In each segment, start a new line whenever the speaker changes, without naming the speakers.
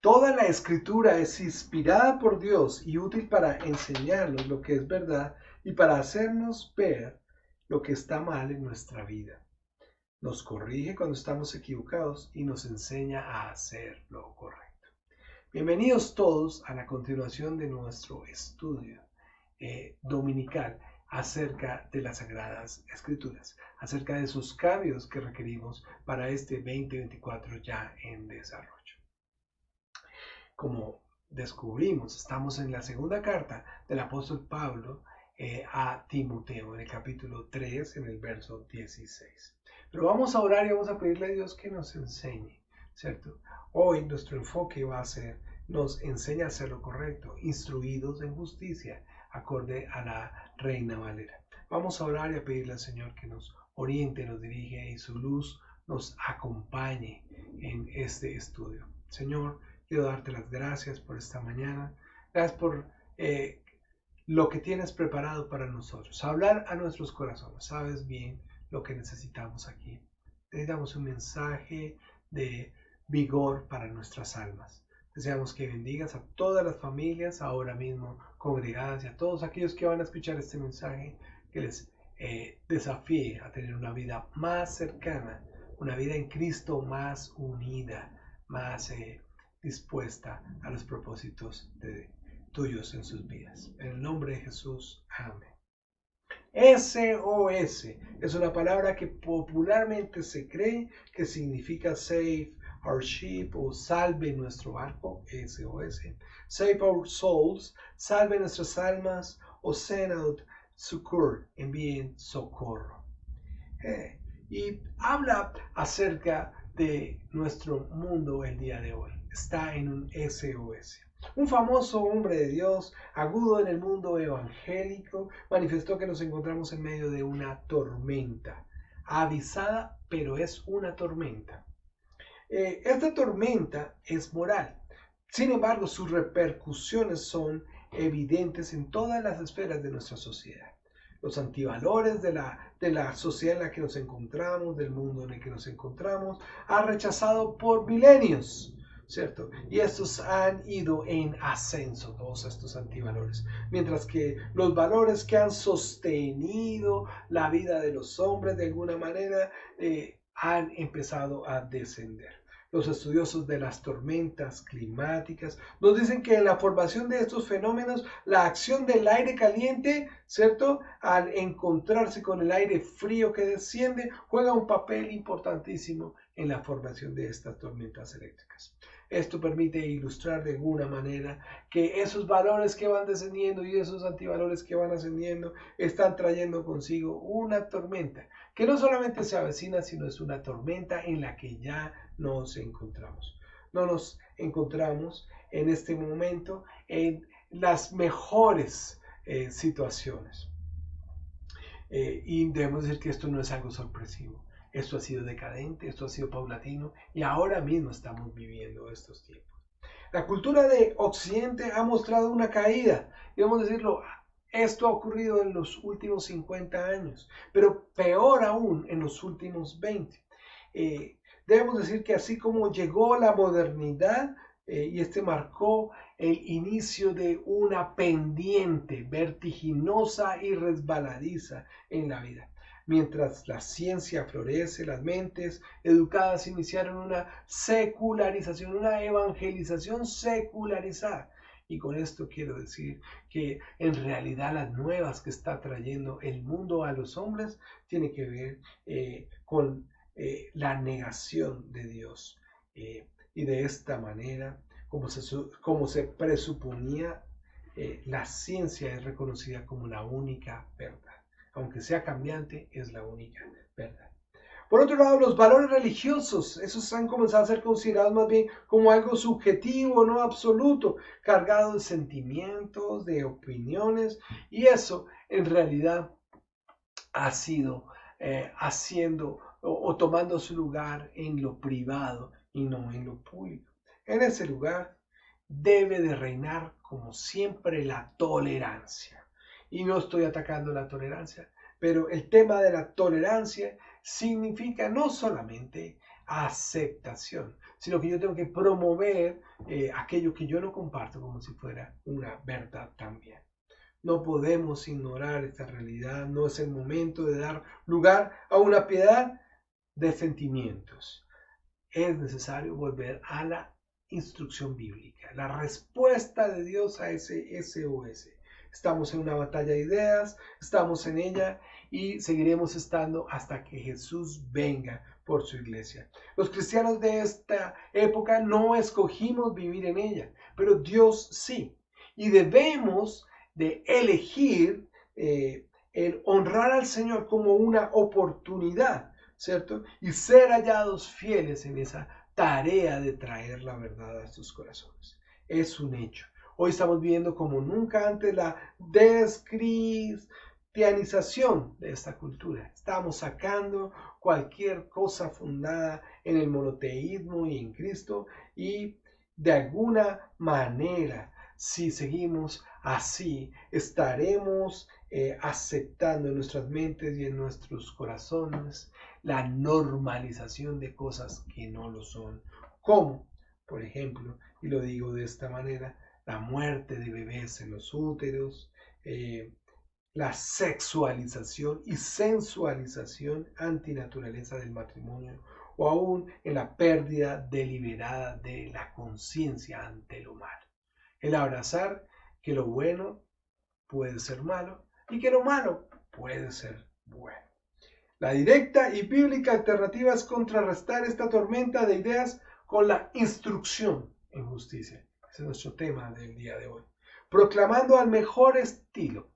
Toda la escritura es inspirada por Dios y útil para enseñarnos lo que es verdad y para hacernos ver lo que está mal en nuestra vida. Nos corrige cuando estamos equivocados y nos enseña a hacer lo correcto. Bienvenidos todos a la continuación de nuestro estudio dominical acerca de las Sagradas Escrituras, acerca de esos cambios que requerimos para este 2024 ya en desarrollo. Como descubrimos, estamos en la segunda carta del apóstol Pablo a Timoteo, en el capítulo 3, en el verso 16. Pero vamos a orar y vamos a pedirle a Dios que nos enseñe, ¿cierto? Hoy nuestro enfoque va a ser, nos enseña a hacer lo correcto, instruidos en justicia, acorde a la Reina Valera. Vamos a orar y a pedirle al Señor que nos oriente, nos dirige y su luz nos acompañe en este estudio. Señor, quiero darte las gracias por esta mañana. Gracias por lo que tienes preparado para nosotros. Hablar a nuestros corazones. Sabes bien lo que necesitamos aquí. Necesitamos un mensaje de vigor para nuestras almas. Deseamos que bendigas a todas las familias ahora mismo congregadas y a todos aquellos que van a escuchar este mensaje, que les desafíe a tener una vida más cercana, una vida en Cristo más unida, más dispuesta a los propósitos tuyos en sus vidas. En el nombre de Jesús, amén. SOS es una palabra que popularmente se cree que significa Save Our Ship o Salve nuestro barco, SOS. Save Our Souls, salve nuestras almas, o Send Out Succor, envíen socorro. Y habla acerca de nuestro mundo el día de hoy. Está en un SOS. Un famoso hombre de Dios, agudo en el mundo evangélico, manifestó que nos encontramos en medio de una tormenta. Avisada, pero es una tormenta. Esta tormenta es moral. Sin embargo, sus repercusiones son evidentes en todas las esferas de nuestra sociedad. Los antivalores de la sociedad en la que nos encontramos, del mundo en el que nos encontramos, han rechazado por milenios, ¿cierto? Y estos han ido en ascenso, todos estos antivalores. Mientras que los valores que han sostenido la vida de los hombres de alguna manera han empezado a descender. Los estudiosos de las tormentas climáticas nos dicen que en la formación de estos fenómenos, la acción del aire caliente, ¿cierto?, al encontrarse con el aire frío que desciende, juega un papel importantísimo en la formación de estas tormentas eléctricas. Esto permite ilustrar de alguna manera que esos valores que van descendiendo y esos antivalores que van ascendiendo están trayendo consigo una tormenta que no solamente se avecina, sino es una tormenta en la que ya nos encontramos. No nos encontramos en este momento en las mejores situaciones. Y debemos decir que esto no es algo sorpresivo. Esto ha sido decadente, esto ha sido paulatino y ahora mismo estamos viviendo estos tiempos. La cultura de Occidente ha mostrado una caída, debemos decirlo. Esto ha ocurrido en los últimos 50 años, pero peor aún en los últimos 20. Debemos decir que así como llegó la modernidad, y este marcó el inicio de una pendiente vertiginosa y resbaladiza en la vida. Mientras la ciencia florece, las mentes educadas iniciaron una secularización, una evangelización secularizada. Y con esto quiero decir que en realidad las nuevas que está trayendo el mundo a los hombres tiene que ver con la negación de Dios. Y de esta manera, como se presuponía, la ciencia es reconocida como la única verdad. Aunque sea cambiante, es la única verdad. Por otro lado, los valores religiosos, esos han comenzado a ser considerados más bien como algo subjetivo, no absoluto, cargado de sentimientos, de opiniones, y eso en realidad ha sido haciendo o tomando su lugar en lo privado y no en lo público. En ese lugar debe de reinar como siempre la tolerancia. Y no estoy atacando la tolerancia, pero el tema de la tolerancia significa no solamente aceptación, sino que yo tengo que promover aquello que yo no comparto como si fuera una verdad también. No podemos ignorar esta realidad, no es el momento de dar lugar a una piedad de sentimientos. Es necesario volver a la instrucción bíblica, la respuesta de Dios a ese SOS. Estamos en una batalla de ideas, estamos en ella y seguiremos estando hasta que Jesús venga por su iglesia. Los cristianos de esta época no escogimos vivir en ella, pero Dios sí. Y debemos de elegir el honrar al Señor como una oportunidad, ¿cierto? Y ser hallados fieles en esa tarea de traer la verdad a estos corazones. Es un hecho. Hoy estamos viendo como nunca antes la descristianización de esta cultura. Estamos sacando cualquier cosa fundada en el monoteísmo y en Cristo y de alguna manera, si seguimos así, estaremos aceptando en nuestras mentes y en nuestros corazones la normalización de cosas que no lo son, como, por ejemplo, y lo digo de esta manera, la muerte de bebés en los úteros, la sexualización y sensualización antinaturaleza del matrimonio, o aún en la pérdida deliberada de la conciencia ante lo malo. El abrazar que lo bueno puede ser malo y que lo malo puede ser bueno. La directa y bíblica alternativa es contrarrestar esta tormenta de ideas con la instrucción en justicia. Ese es nuestro tema del día de hoy. Proclamando al mejor estilo.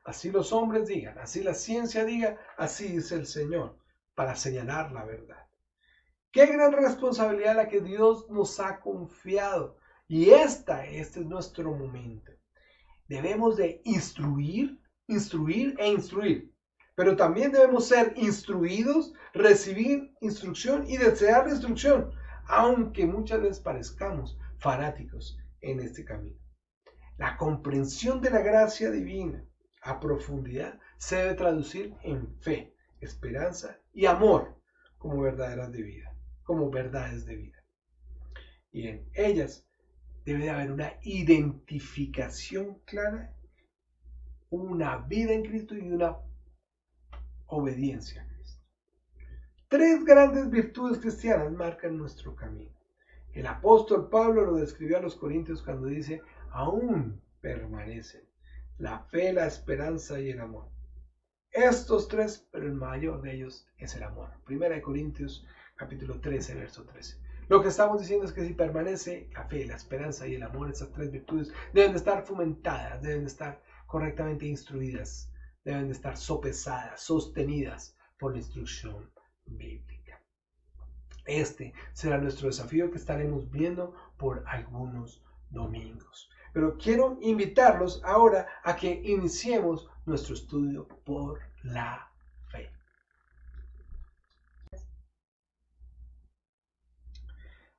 Así los hombres digan, así la ciencia diga, así dice el Señor, para señalar la verdad. Qué gran responsabilidad la que Dios nos ha confiado. Y este es nuestro momento. Debemos de instruir e instruir. Pero también debemos ser instruidos, recibir instrucción y desear la instrucción, aunque muchas veces parezcamos fanáticos en este camino. La comprensión de la gracia divina a profundidad se debe traducir en fe, esperanza y amor como verdades de vida. Y en ellas debe de haber una identificación clara, una vida en Cristo y una obediencia a Cristo. 3 grandes virtudes cristianas marcan nuestro camino. El apóstol Pablo lo describió a los Corintios cuando dice, aún permanecen la fe, la esperanza y el amor. Estos 3, pero el mayor de ellos es el amor. 1 Corintios capítulo 13, verso 13. Lo que estamos diciendo es que si permanece la fe, la esperanza y el amor, esas 3 virtudes deben de estar fomentadas, deben de estar correctamente instruidas, deben de estar sopesadas, sostenidas por la instrucción bíblica. Este será nuestro desafío que estaremos viendo por algunos domingos. Pero quiero invitarlos ahora a que iniciemos nuestro estudio por la fe.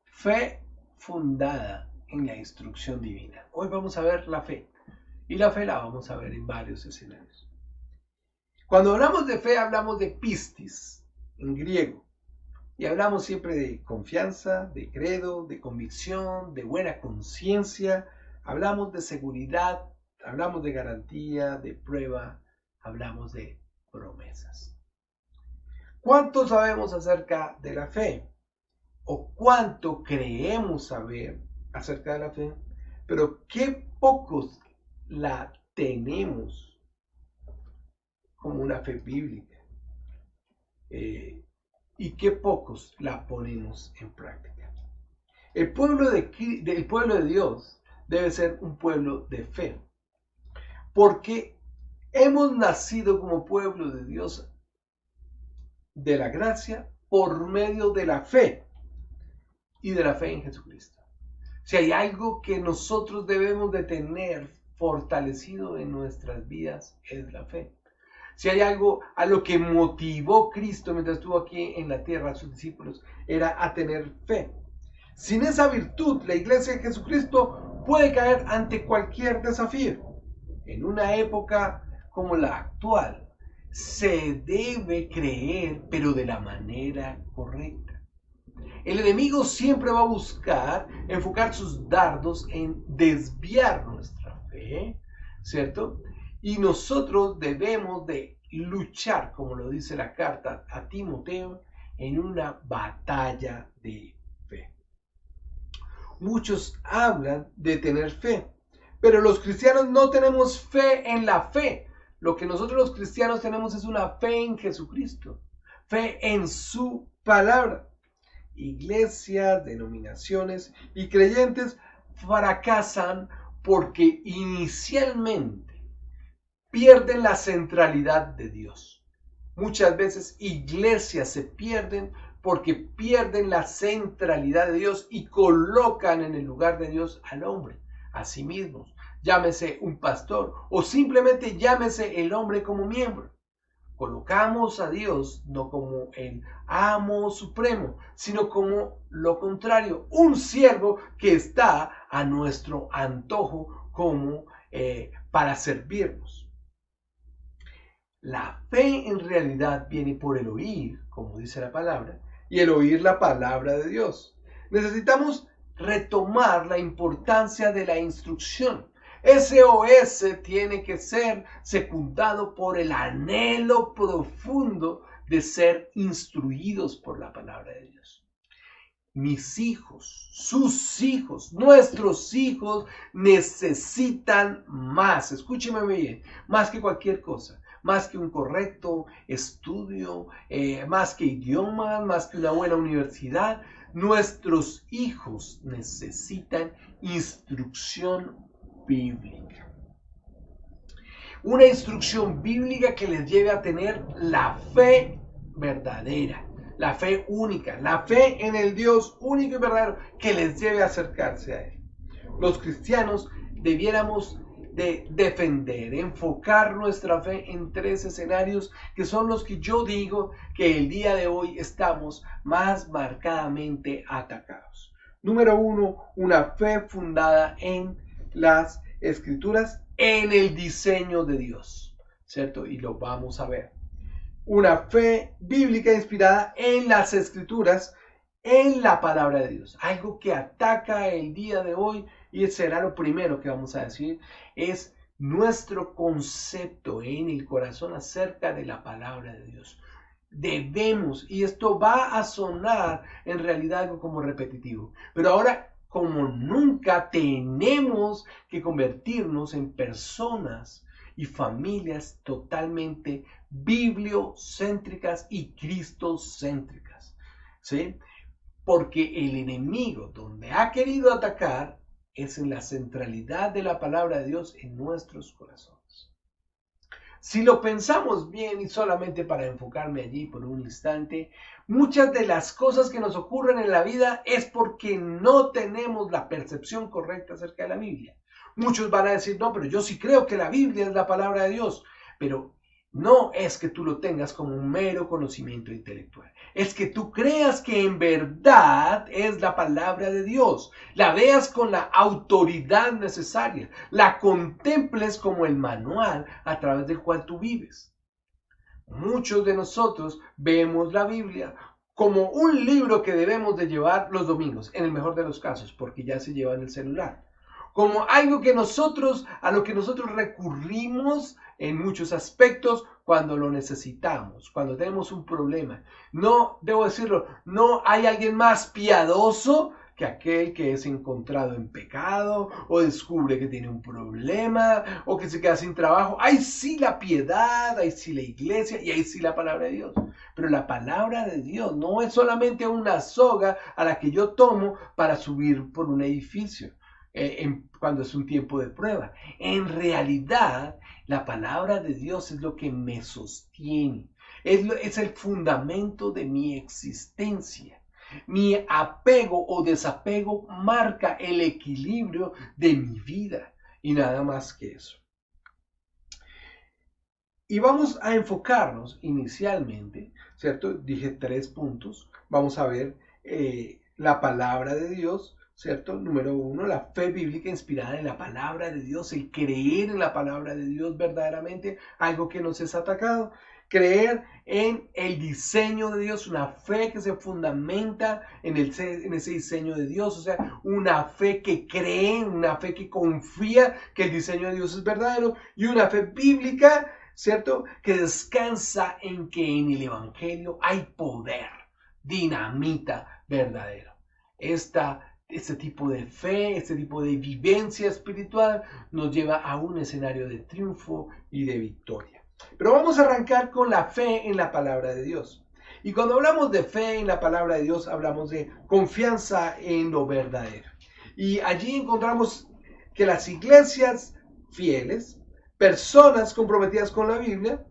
Fe fundada en la instrucción divina. Hoy vamos a ver la fe. Y la fe la vamos a ver en varios escenarios. Cuando hablamos de fe, hablamos de pistis, en griego. Y hablamos siempre de confianza, de credo, de convicción, de buena conciencia. Hablamos de seguridad, hablamos de garantía, de prueba, hablamos de promesas. ¿Cuánto sabemos acerca de la fe? ¿O cuánto creemos saber acerca de la fe? Pero qué pocos la tenemos como una fe bíblica. Y qué pocos la ponemos en práctica. El pueblo de Dios debe ser un pueblo de fe, porque hemos nacido como pueblo de Dios de la gracia por medio de la fe y de la fe en Jesucristo. Si hay algo que nosotros debemos de tener fortalecido en nuestras vidas, es la fe. Si hay algo a lo que motivó Cristo mientras estuvo aquí en la tierra a sus discípulos, era a tener fe. Sin esa virtud, la iglesia de Jesucristo puede caer ante cualquier desafío. En una época como la actual, se debe creer, pero de la manera correcta. el enemigo siempre va a buscar enfocar sus dardos en desviar nuestra fe, ¿cierto? Y nosotros debemos de luchar, como lo dice la carta a Timoteo, en una batalla de fe. Muchos hablan de tener fe, pero los cristianos no tenemos fe en la fe. Lo que nosotros los cristianos tenemos es una fe en Jesucristo, fe en su palabra. Iglesias, denominaciones y creyentes fracasan porque inicialmente pierden la centralidad de Dios. Muchas veces iglesias se pierden porque pierden la centralidad de Dios y colocan en el lugar de Dios al hombre, a sí mismos. Llámese un pastor o simplemente llámese el hombre como miembro. Colocamos a Dios no como el amo supremo, sino como lo contrario, un siervo que está a nuestro antojo como para servirnos. La fe en realidad viene por el oír, como dice la palabra, y el oír la palabra de Dios. Necesitamos retomar la importancia de la instrucción. SOS tiene que ser secundado por el anhelo profundo de ser instruidos por la palabra de Dios. Mis hijos, sus hijos, nuestros hijos necesitan más, escúcheme bien, más que cualquier cosa, más que un correcto estudio, más que idiomas, más que una buena universidad. Nuestros hijos necesitan instrucción bíblica. Una instrucción bíblica que les lleve a tener la fe verdadera, la fe única, la fe en el Dios único y verdadero que les lleve a acercarse a Él. Los cristianos debiéramos de defender, enfocar nuestra fe en 3 escenarios que son los que yo digo que el día de hoy estamos más marcadamente atacados. Número 1, una fe fundada en las escrituras, en el diseño de Dios, ¿cierto? Y lo vamos a ver. Una fe bíblica inspirada en las escrituras, en la palabra de Dios. Algo que ataca el día de hoy, y será lo primero que vamos a decir, es nuestro concepto en el corazón acerca de la palabra de Dios. Debemos, y esto va a sonar en realidad algo como repetitivo, pero ahora como nunca tenemos que convertirnos en personas y familias totalmente bibliocéntricas y cristocéntricas, ¿sí? Porque el enemigo donde ha querido atacar es en la centralidad de la palabra de Dios en nuestros corazones. Si lo pensamos bien, y solamente para enfocarme allí por un instante, muchas de las cosas que nos ocurren en la vida es porque no tenemos la percepción correcta acerca de la Biblia. Muchos van a decir, no, pero yo sí creo que la Biblia es la palabra de Dios, pero no es que tú lo tengas como un mero conocimiento intelectual. Es que tú creas que en verdad es la palabra de Dios. La veas con la autoridad necesaria. La contemples como el manual a través del cual tú vives. Muchos de nosotros vemos la Biblia como un libro que debemos de llevar los domingos, en el mejor de los casos, porque ya se lleva en el celular. Como algo que a lo que nosotros recurrimos en muchos aspectos cuando lo necesitamos, cuando tenemos un problema. No, debo decirlo, no hay alguien más piadoso que aquel que es encontrado en pecado o descubre que tiene un problema o que se queda sin trabajo. Ahí sí la piedad, ahí sí la iglesia y ahí sí la palabra de Dios. Pero la palabra de Dios no es solamente una soga a la que yo tomo para subir por un edificio. Cuando es un tiempo de prueba. En realidad, la palabra de Dios es lo que me sostiene. Es el fundamento de mi existencia. Mi apego o desapego marca el equilibrio de mi vida. Y nada más que eso. Y vamos a enfocarnos inicialmente, ¿cierto? Dije 3 puntos. Vamos a ver la palabra de Dios, ¿cierto? Número 1, la fe bíblica inspirada en la palabra de Dios, el creer en la palabra de Dios verdaderamente, algo que nos es atacado. creer en el diseño de Dios, una fe que se fundamenta en ese diseño de Dios, o sea, una fe que cree, una fe que confía que el diseño de Dios es verdadero, y una fe bíblica, ¿cierto?, que descansa en que en el Evangelio hay poder, dinamita verdadero. Este tipo de fe, este tipo de vivencia espiritual nos lleva a un escenario de triunfo y de victoria. Pero vamos a arrancar con la fe en la palabra de Dios. Y cuando hablamos de fe en la palabra de Dios, hablamos de confianza en lo verdadero. Y allí encontramos que las iglesias fieles, personas comprometidas con la Biblia,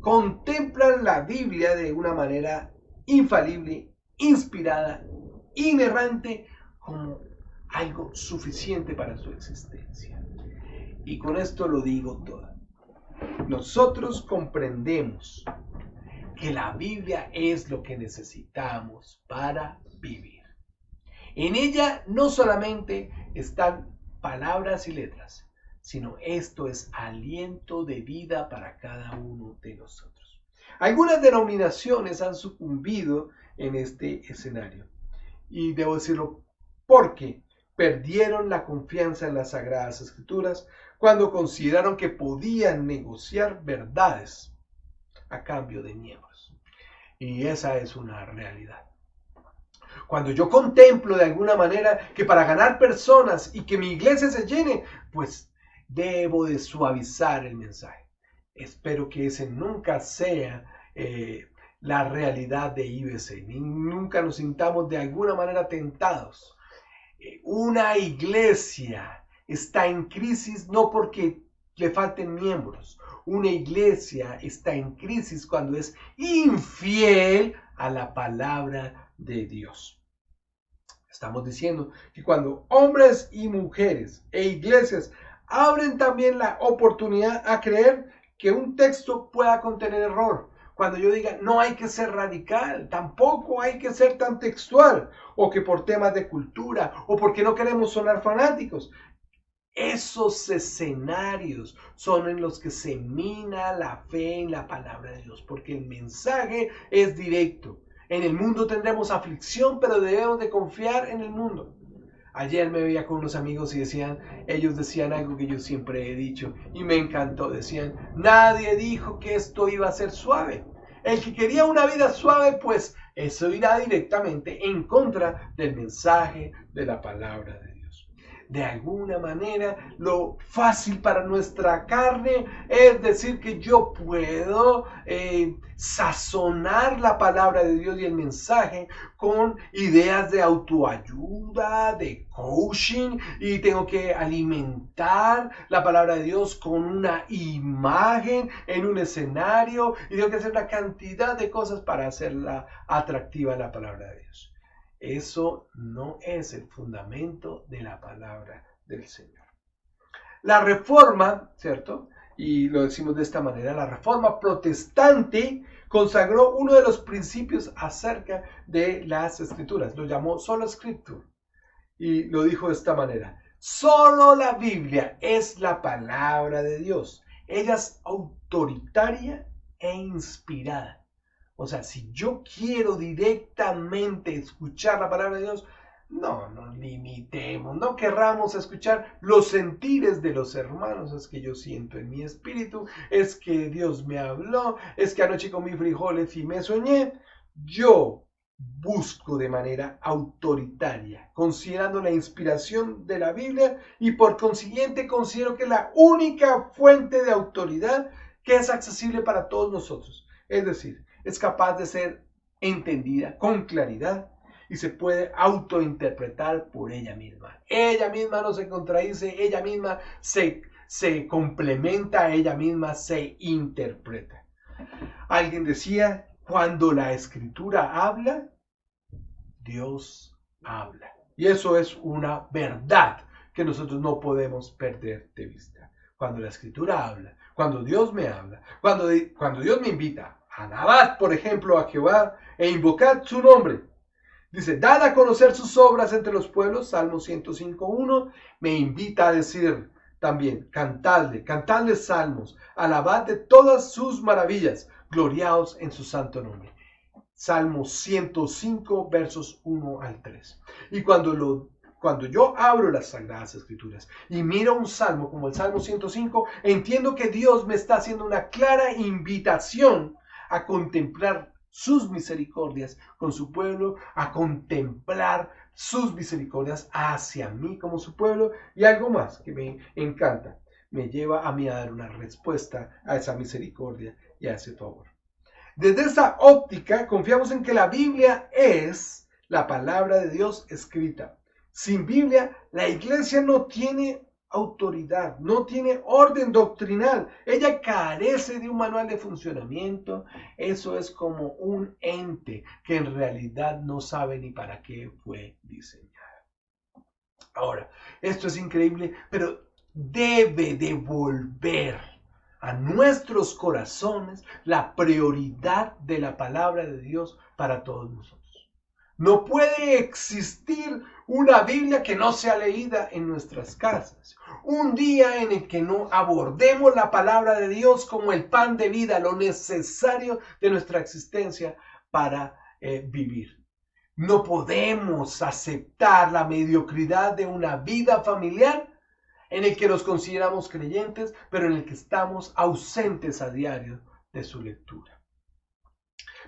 contemplan la Biblia de una manera infalible, inspirada, inerrante, como algo suficiente para su existencia. Y con esto lo digo todo. Nosotros comprendemos que la Biblia es lo que necesitamos para vivir. En ella no solamente están palabras y letras, sino esto es aliento de vida para cada uno de nosotros. Algunas denominaciones han sucumbido en este escenario. Y debo decirlo porque perdieron la confianza en las Sagradas Escrituras cuando consideraron que podían negociar verdades a cambio de miembros. Y esa es una realidad. Cuando yo contemplo de alguna manera que para ganar personas y que mi iglesia se llene, pues debo de suavizar el mensaje. Espero que ese nunca sea la realidad de IBC. Nunca nos sintamos de alguna manera tentados. Una iglesia está en crisis no porque le falten miembros. Una iglesia está en crisis cuando es infiel a la palabra de Dios. Estamos diciendo que cuando hombres y mujeres e iglesias abren también la oportunidad a creer que un texto pueda contener error. Cuando yo diga, no hay que ser radical, tampoco hay que ser tan textual, o que por temas de cultura, o porque no queremos sonar fanáticos. Esos escenarios son en los que se mina la fe en la palabra de Dios, porque el mensaje es directo. En el mundo tendremos aflicción, pero debemos de confiar en el mundo. Ayer me veía con unos amigos y ellos decían algo que yo siempre he dicho y me encantó. Decían, nadie dijo que esto iba a ser suave. El que quería una vida suave, pues eso irá directamente en contra del mensaje de la palabra de Dios. De alguna manera, lo fácil para nuestra carne es decir que yo puedo sazonar la palabra de Dios y el mensaje con ideas de autoayuda, de coaching, y tengo que alimentar la palabra de Dios con una imagen en un escenario y tengo que hacer una cantidad de cosas para hacerla atractiva la palabra de Dios. Eso no es el fundamento de la palabra del Señor. La reforma, ¿cierto? Y lo decimos de esta manera, la reforma protestante consagró uno de los principios acerca de las escrituras. Lo llamó sola scriptura. Y lo dijo de esta manera. Solo la Biblia es la palabra de Dios. Ella es autoritaria e inspirada. O sea, si yo quiero directamente escuchar la palabra de Dios, no nos limitemos, no querramos escuchar los sentires de los hermanos. Es que yo siento en mi espíritu, es que Dios me habló, es que anoche comí frijoles y me soñé. Yo busco de manera autoritaria, considerando la inspiración de la Biblia y por consiguiente considero que es la única fuente de autoridad que es accesible para todos nosotros. Es decir, es capaz de ser entendida con claridad y se puede autointerpretar por ella misma. Ella misma no se contradice, ella misma se complementa, ella misma se interpreta. Alguien decía, cuando la Escritura habla, Dios habla. Y eso es una verdad que nosotros no podemos perder de vista. Cuando la Escritura habla, cuando Dios me habla, cuando Dios me invita, alabad, por ejemplo, a Jehová e invocad su nombre. Dice, dad a conocer sus obras entre los pueblos, Salmo 105.1. Me invita a decir también, cantadle salmos, alabad de todas sus maravillas, gloriaos en su santo nombre. Salmo 105, versos 1 al 3. Y cuando yo abro las Sagradas Escrituras y miro un salmo como el Salmo 105, entiendo que Dios me está haciendo una clara invitación a contemplar sus misericordias con su pueblo, a contemplar sus misericordias hacia mí como su pueblo, y algo más que me encanta, me lleva a mí a dar una respuesta a esa misericordia y a ese favor. Desde esa óptica, confiamos en que la Biblia es la palabra de Dios escrita. Sin Biblia, la iglesia no tiene autoridad, no tiene orden doctrinal. Ella carece de un manual de funcionamiento. Eso es como un ente que en realidad no sabe ni para qué fue diseñada. Ahora, esto es increíble, pero debe devolver a nuestros corazones la prioridad de la palabra de Dios para todos nosotros. No puede existir una Biblia que no sea leída en nuestras casas. Un día en el que no abordemos la palabra de Dios como el pan de vida, lo necesario de nuestra existencia para vivir. No podemos aceptar la mediocridad de una vida familiar en el que nos consideramos creyentes, pero en el que estamos ausentes a diario de su lectura.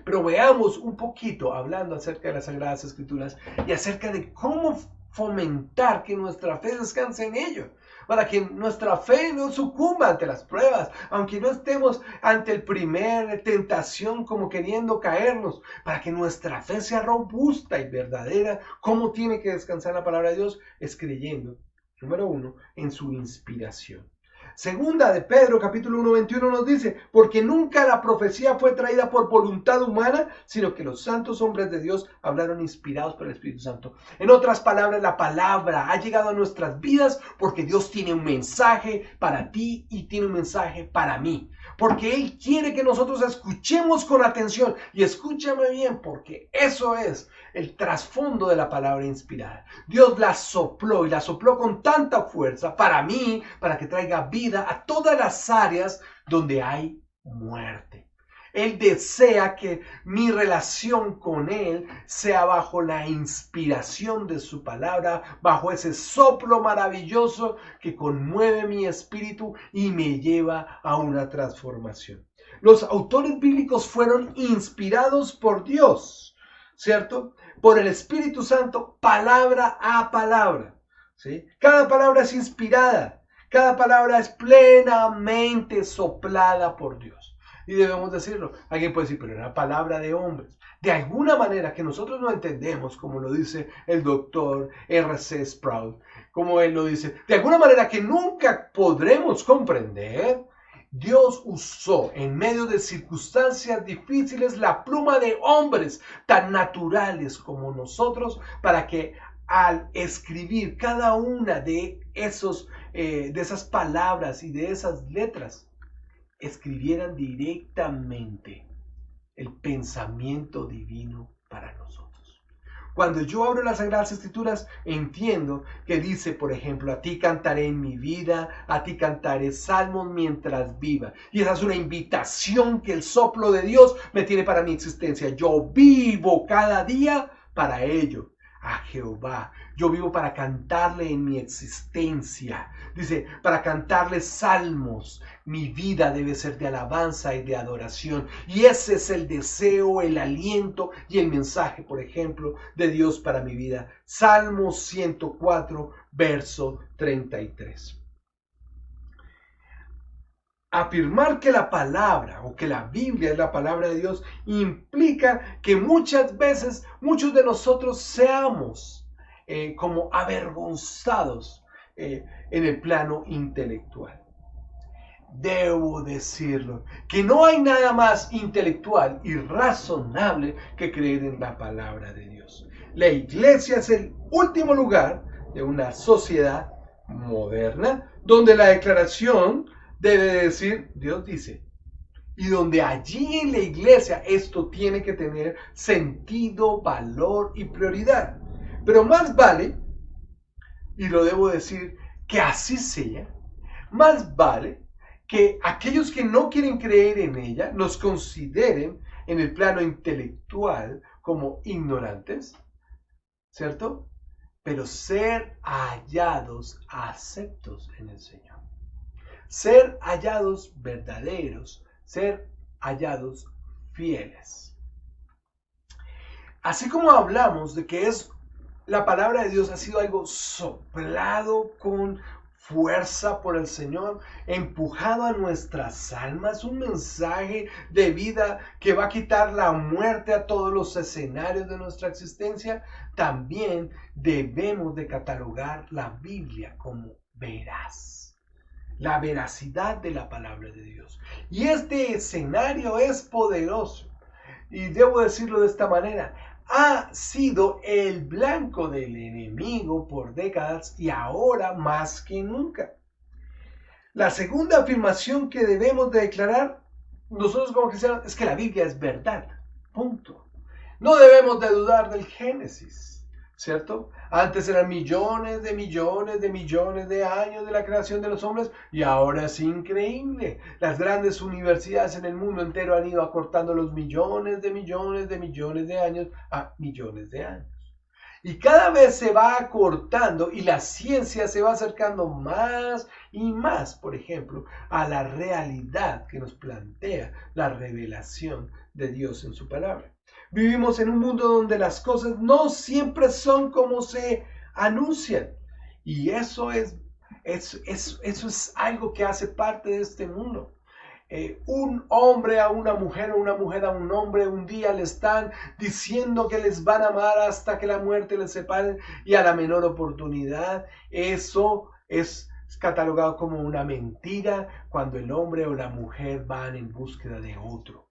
Pero veamos un poquito, hablando acerca de las Sagradas Escrituras y acerca de cómo fomentar que nuestra fe descanse en ello, para que nuestra fe no sucumba ante las pruebas, aunque no estemos ante el primer tentación como queriendo caernos, para que nuestra fe sea robusta y verdadera. ¿Cómo tiene que descansar la palabra de Dios? Es creyendo, número 1, en su inspiración. Segunda de Pedro, capítulo 1, 21 nos dice, porque nunca la profecía fue traída por voluntad humana, sino que los santos hombres de Dios hablaron inspirados por el Espíritu Santo. En otras palabras, la palabra ha llegado a nuestras vidas porque Dios tiene un mensaje para ti y tiene un mensaje para mí. Porque Él quiere que nosotros escuchemos con atención. Y escúchame bien, porque eso es el trasfondo de la palabra inspirada. Dios la sopló y la sopló con tanta fuerza para mí, para que traiga vida a todas las áreas donde hay muerte. Él desea que mi relación con Él sea bajo la inspiración de su palabra, bajo ese soplo maravilloso que conmueve mi espíritu y me lleva a una transformación. Los autores bíblicos fueron inspirados por Dios, ¿cierto? Por el Espíritu Santo, palabra a palabra, ¿sí? Cada palabra es inspirada, cada palabra es plenamente soplada por Dios. Y debemos decirlo. Alguien puede decir, pero era palabra de hombres. De alguna manera que nosotros no entendemos, como lo dice el doctor R.C. Sproul, como él lo dice, de alguna manera que nunca podremos comprender, Dios usó en medio de circunstancias difíciles la pluma de hombres tan naturales como nosotros para que al escribir cada una de esas palabras y de esas letras, escribieran directamente el pensamiento divino para nosotros. Cuando yo abro las Sagradas Escrituras, entiendo que dice, por ejemplo, a ti cantaré en mi vida, a ti cantaré salmos mientras viva. Y esa es una invitación que el soplo de Dios me tiene para mi existencia. Yo vivo cada día para ello. A Jehová. Yo vivo para cantarle en mi existencia. Dice, para cantarle salmos. Mi vida debe ser de alabanza y de adoración. Y ese es el deseo, el aliento y el mensaje, por ejemplo, de Dios para mi vida. Salmo 104, verso 33. Afirmar que la palabra o que la Biblia es la palabra de Dios implica que muchas veces muchos de nosotros seamos como avergonzados en el plano intelectual. Debo decirlo, que no hay nada más intelectual y razonable que creer en la palabra de Dios. La iglesia es el último lugar de una sociedad moderna donde la declaración debe decir, Dios dice, y donde allí en la iglesia esto tiene que tener sentido, valor y prioridad. Pero más vale, y lo debo decir, que así sea, más vale que aquellos que no quieren creer en ella nos consideren en el plano intelectual como ignorantes, ¿cierto? Pero ser hallados aceptos en el Señor. Ser hallados verdaderos, ser hallados fieles. Así como hablamos de que la palabra de Dios ha sido algo soplado con fuerza por el Señor, empujado a nuestras almas, un mensaje de vida que va a quitar la muerte a todos los escenarios de nuestra existencia, también debemos de catalogar la Biblia como veraz. La veracidad de la palabra de Dios. Y este escenario es poderoso. Y debo decirlo de esta manera. Ha sido el blanco del enemigo por décadas y ahora más que nunca. La segunda afirmación que debemos de declarar nosotros como cristianos es que la Biblia es verdad. Punto. No debemos de dudar del Génesis, ¿cierto? Antes eran millones de millones de millones de años de la creación de los hombres y ahora es increíble. Las grandes universidades en el mundo entero han ido acortando los millones de millones de millones de años a millones de años. Y cada vez se va acortando y la ciencia se va acercando más y más, por ejemplo, a la realidad que nos plantea la revelación de Dios en su palabra. Vivimos en un mundo donde las cosas no siempre son como se anuncian. Y eso es algo que hace parte de este mundo. Un hombre a una mujer o una mujer a un hombre un día le están diciendo que les van a amar hasta que la muerte les separe y a la menor oportunidad. Eso es catalogado como una mentira cuando el hombre o la mujer van en búsqueda de otro.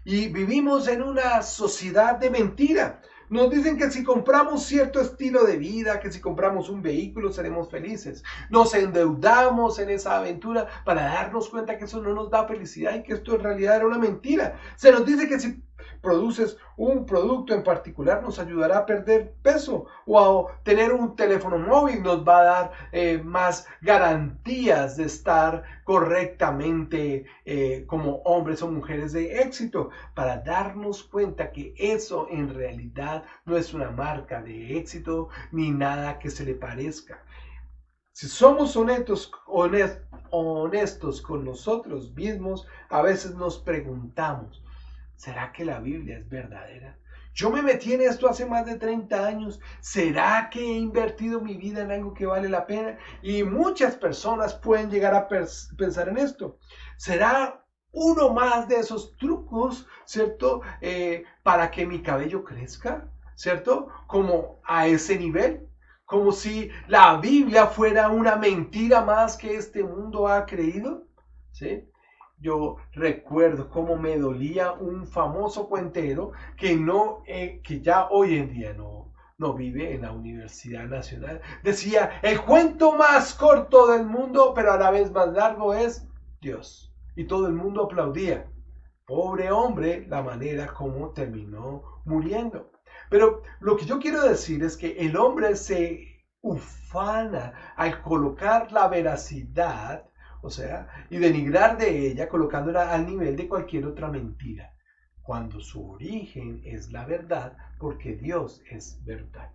Y vivimos en una sociedad de mentira. Nos dicen que si compramos cierto estilo de vida, que si compramos un vehículo seremos felices. Nos endeudamos en esa aventura para darnos cuenta que eso no nos da felicidad y que esto en realidad era una mentira. Se nos dice que si produces un producto en particular nos ayudará a perder peso o a tener un teléfono móvil nos va a dar más garantías de estar correctamente como hombres o mujeres de éxito, para darnos cuenta que eso en realidad no es una marca de éxito ni nada que se le parezca. Si somos honestos con nosotros mismos, a veces nos preguntamos, ¿será que la Biblia es verdadera? Yo me metí en esto hace más de 30 años. ¿Será que he invertido mi vida en algo que vale la pena? Y muchas personas pueden llegar a pensar en esto. ¿Será uno más de esos trucos, ¿cierto? Para que mi cabello crezca, ¿cierto? Como a ese nivel. Como si la Biblia fuera una mentira más que este mundo ha creído, ¿sí? Yo recuerdo cómo me dolía un famoso cuentero que ya hoy en día no vive en la Universidad Nacional. Decía, el cuento más corto del mundo, pero a la vez más largo es Dios. Y todo el mundo aplaudía. Pobre hombre, la manera como terminó muriendo. Pero lo que yo quiero decir es que el hombre se ufana al colocar la veracidad, o sea, y denigrar de ella, colocándola al nivel de cualquier otra mentira, cuando su origen es la verdad, porque Dios es verdad.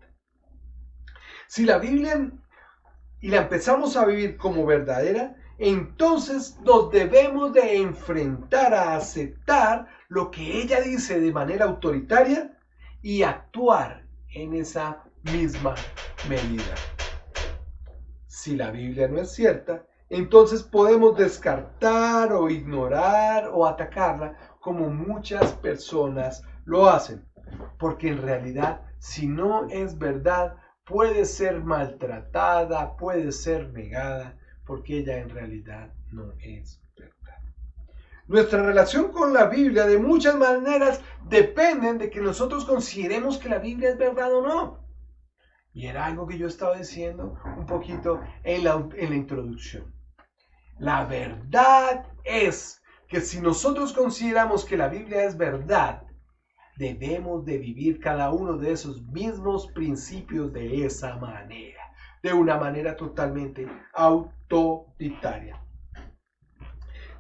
Si la Biblia y la empezamos a vivir como verdadera, entonces nos debemos de enfrentar a aceptar lo que ella dice de manera autoritaria y actuar en esa misma medida. Si la Biblia no es cierta, entonces podemos descartar o ignorar o atacarla como muchas personas lo hacen, porque en realidad, si no es verdad, puede ser maltratada, puede ser negada, porque ella en realidad no es verdad. Nuestra relación con la Biblia de muchas maneras dependen de que nosotros consideremos que la Biblia es verdad o no. Y era algo que yo estaba diciendo un poquito en la introducción. La verdad es que si nosotros consideramos que la Biblia es verdad, debemos de vivir cada uno de esos mismos principios de esa manera, de una manera totalmente autoritaria.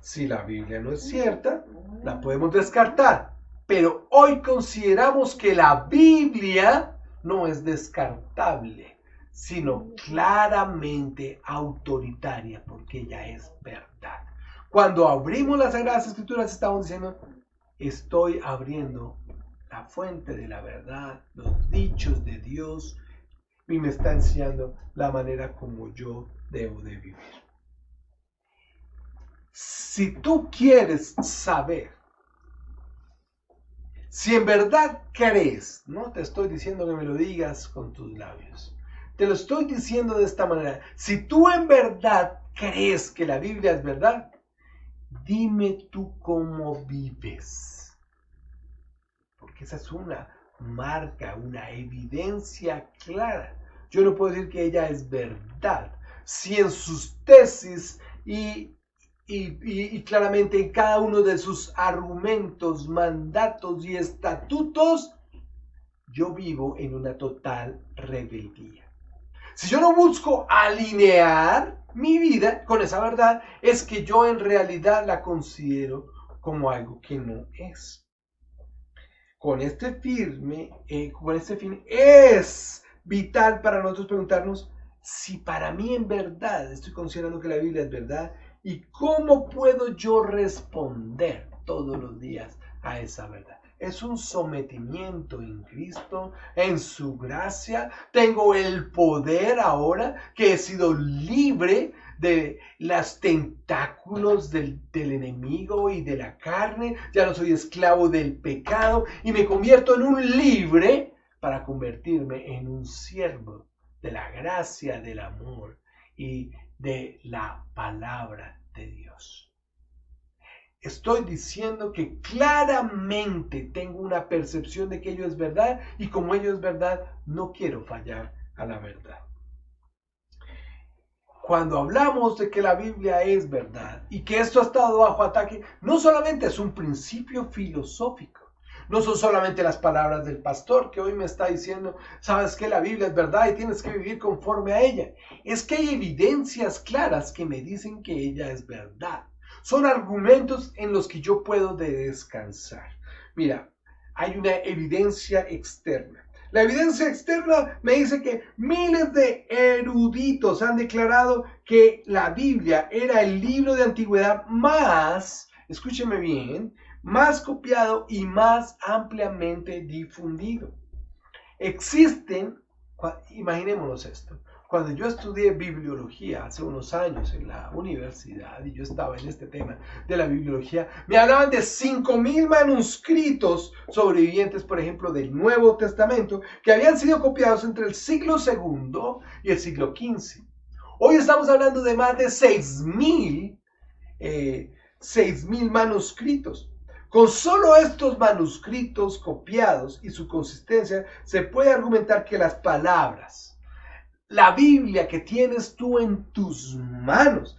Si la Biblia no es cierta, la podemos descartar. Pero hoy consideramos que la Biblia no es descartable, sino claramente autoritaria, porque ella es verdad. Cuando abrimos las Sagradas Escrituras, estamos diciendo, estoy abriendo la fuente de la verdad, los dichos de Dios, y me está enseñando la manera como yo debo de vivir. Si tú quieres saber, si en verdad crees, no te estoy diciendo que me lo digas con tus labios, te lo estoy diciendo de esta manera, si tú en verdad crees que la Biblia es verdad, dime tú cómo vives, porque esa es una marca, una evidencia clara. Yo no puedo decir que ella es verdad si en sus tesis y claramente en cada uno de sus argumentos, mandatos y estatutos, yo vivo en una total rebeldía. Si yo no busco alinear mi vida con esa verdad, es que yo en realidad la considero como algo que no es. Con este fin es vital para nosotros preguntarnos si para mí en verdad estoy considerando que la Biblia es verdad y cómo puedo yo responder todos los días a esa verdad. Es un sometimiento en Cristo, en su gracia. Tengo el poder ahora que he sido libre de los tentáculos del enemigo y de la carne. Ya no soy esclavo del pecado y me convierto en un libre para convertirme en un siervo de la gracia, del amor y de la palabra de Dios. Estoy diciendo que claramente tengo una percepción de que ello es verdad y como ello es verdad, no quiero fallar a la verdad. Cuando hablamos de que la Biblia es verdad y que esto ha estado bajo ataque, no solamente es un principio filosófico, no son solamente las palabras del pastor que hoy me está diciendo, sabes que la Biblia es verdad y tienes que vivir conforme a ella. Es que hay evidencias claras que me dicen que ella es verdad. Son argumentos en los que yo puedo descansar. Mira, hay una evidencia externa. La evidencia externa me dice que miles de eruditos han declarado que la Biblia era el libro de antigüedad más, escúcheme bien, más copiado y más ampliamente difundido. Existen, imaginémonos esto, cuando yo estudié bibliología hace unos años en la universidad y yo estaba en este tema de la bibliología, me hablaban de 5,000 manuscritos sobrevivientes, por ejemplo, del Nuevo Testamento, que habían sido copiados entre el siglo II y el siglo XV. Hoy estamos hablando de más de 6,000 manuscritos. Con solo estos manuscritos copiados y su consistencia, se puede argumentar que las palabras, la Biblia que tienes tú en tus manos,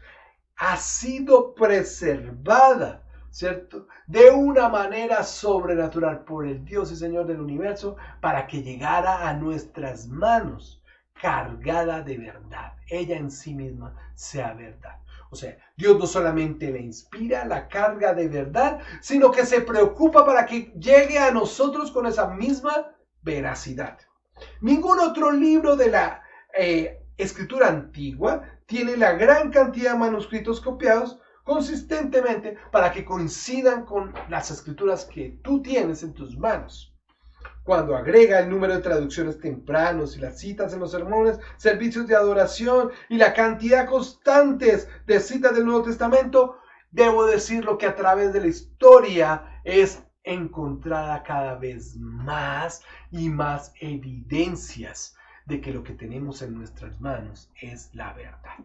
ha sido preservada, ¿cierto? De una manera sobrenatural por el Dios y Señor del universo para que llegara a nuestras manos cargada de verdad. Ella en sí misma sea verdad. O sea, Dios no solamente le inspira la carga de verdad, sino que se preocupa para que llegue a nosotros con esa misma veracidad. Ningún otro libro de la escritura antigua tiene la gran cantidad de manuscritos copiados consistentemente para que coincidan con las escrituras que tú tienes en tus manos. Cuando agrega el número de traducciones tempranos y las citas en los sermones, servicios de adoración y la cantidad constantes de citas del Nuevo Testamento, debo decirlo que a través de la historia es encontrada cada vez más y más evidencias de que lo que tenemos en nuestras manos es la verdad.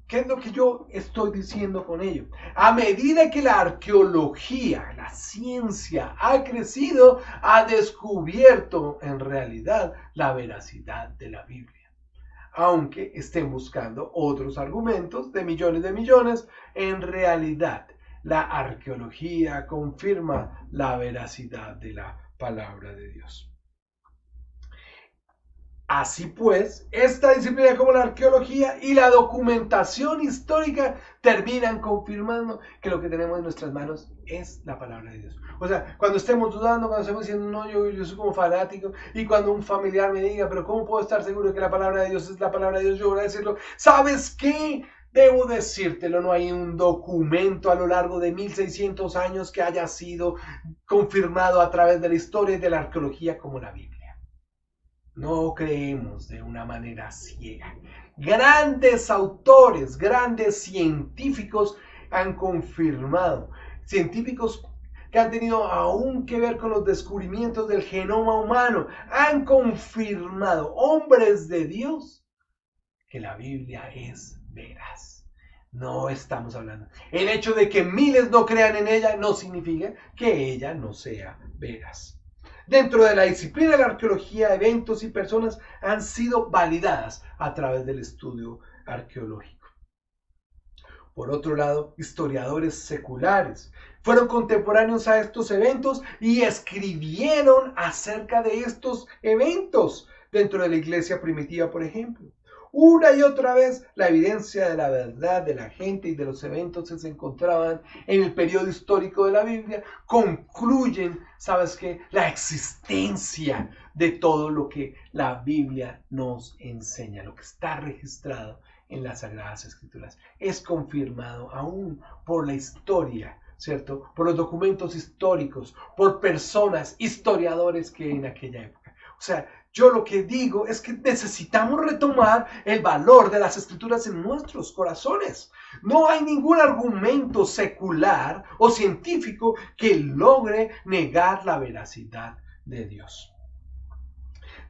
¿Qué es lo que yo estoy diciendo con ello? A medida que la arqueología, la ciencia ha crecido, ha descubierto en realidad la veracidad de la Biblia. Aunque estén buscando otros argumentos de millones, en realidad la arqueología confirma la veracidad de la palabra de Dios. Así pues, esta disciplina como la arqueología y la documentación histórica terminan confirmando que lo que tenemos en nuestras manos es la palabra de Dios. O sea, cuando estemos dudando, cuando estemos diciendo, no, yo soy como fanático, y cuando un familiar me diga, pero ¿cómo puedo estar seguro de que la palabra de Dios es la palabra de Dios? Yo voy a decirlo, ¿sabes qué? Debo decírtelo, no hay un documento a lo largo de 1600 años que haya sido confirmado a través de la historia y de la arqueología como la Biblia. No creemos de una manera ciega. Grandes autores, grandes científicos han confirmado, científicos que han tenido aún que ver con los descubrimientos del genoma humano, han confirmado, hombres de Dios, que la Biblia es veraz. No estamos hablando. El hecho de que miles no crean en ella no significa que ella no sea veraz. Dentro de la disciplina de la arqueología, eventos y personas han sido validadas a través del estudio arqueológico. Por otro lado, historiadores seculares fueron contemporáneos a estos eventos y escribieron acerca de estos eventos dentro de la iglesia primitiva, por ejemplo. Una y otra vez, la evidencia de la verdad de la gente y de los eventos que se encontraban en el periodo histórico de la Biblia concluyen, ¿sabes qué? La existencia de todo lo que la Biblia nos enseña, lo que está registrado en las Sagradas Escrituras. Es confirmado aún por la historia, ¿cierto? Por los documentos históricos, por personas, historiadores que en aquella época. O sea, yo lo que digo es que necesitamos retomar el valor de las Escrituras en nuestros corazones. No hay ningún argumento secular o científico que logre negar la veracidad de Dios.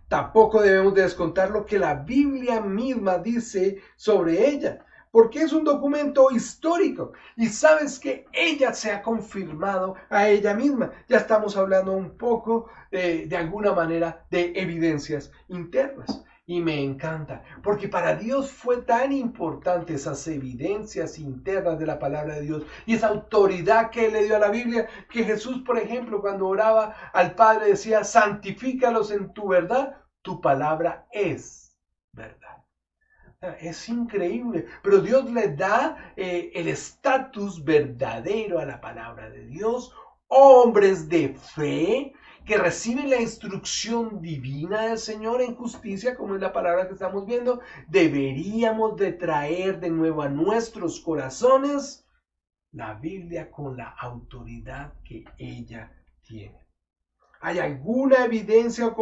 Tampoco debemos de descontar lo que la Biblia misma dice sobre ella, porque es un documento histórico y sabes que ella se ha confirmado a ella misma. Ya estamos hablando un poco de alguna manera de evidencias internas. Y me encanta, porque para Dios fue tan importante esas evidencias internas de la palabra de Dios y esa autoridad que Él le dio a la Biblia, que Jesús, por ejemplo, cuando oraba al Padre decía, santifícalos en tu verdad, tu palabra es verdad. Es increíble, pero Dios le da el estatus verdadero a la palabra de Dios. Hombres de fe que reciben la instrucción divina del Señor en justicia, como es la palabra que estamos viendo, deberíamos de traer de nuevo a nuestros corazones la Biblia con la autoridad que ella tiene. ¿Hay alguna evidencia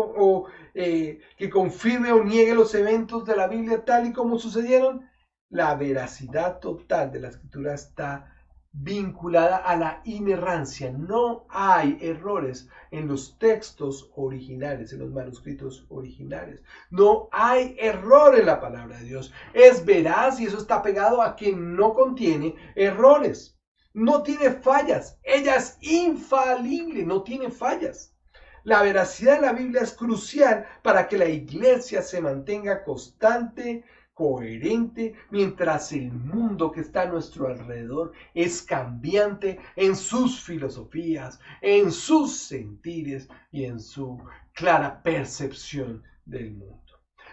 que confirme o niegue los eventos de la Biblia tal y como sucedieron? La veracidad total de la Escritura está vinculada a la inerrancia. No hay errores en los textos originales, en los manuscritos originales. No hay error en la palabra de Dios. Es veraz y eso está pegado a que no contiene errores. No tiene fallas. Ella es infalible, no tiene fallas. La veracidad de la Biblia es crucial para que la iglesia se mantenga constante, coherente, mientras el mundo que está a nuestro alrededor es cambiante en sus filosofías, en sus sentires y en su clara percepción del mundo.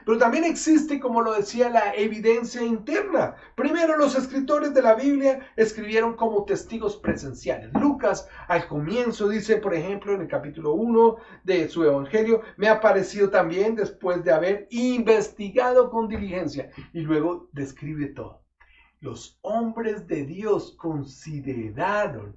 Pero también existe, como lo decía, la evidencia interna. Primero, los escritores de la Biblia escribieron como testigos presenciales. Lucas al comienzo dice, por ejemplo, en el capítulo 1 de su evangelio, me ha parecido también después de haber investigado con diligencia. Y luego describe todo. Los hombres de Dios consideraron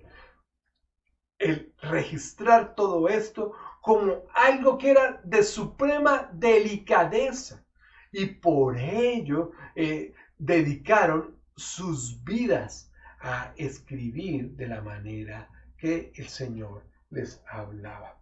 el registrar todo esto como algo que era de suprema delicadeza y por ello dedicaron sus vidas a escribir de la manera que el Señor les hablaba.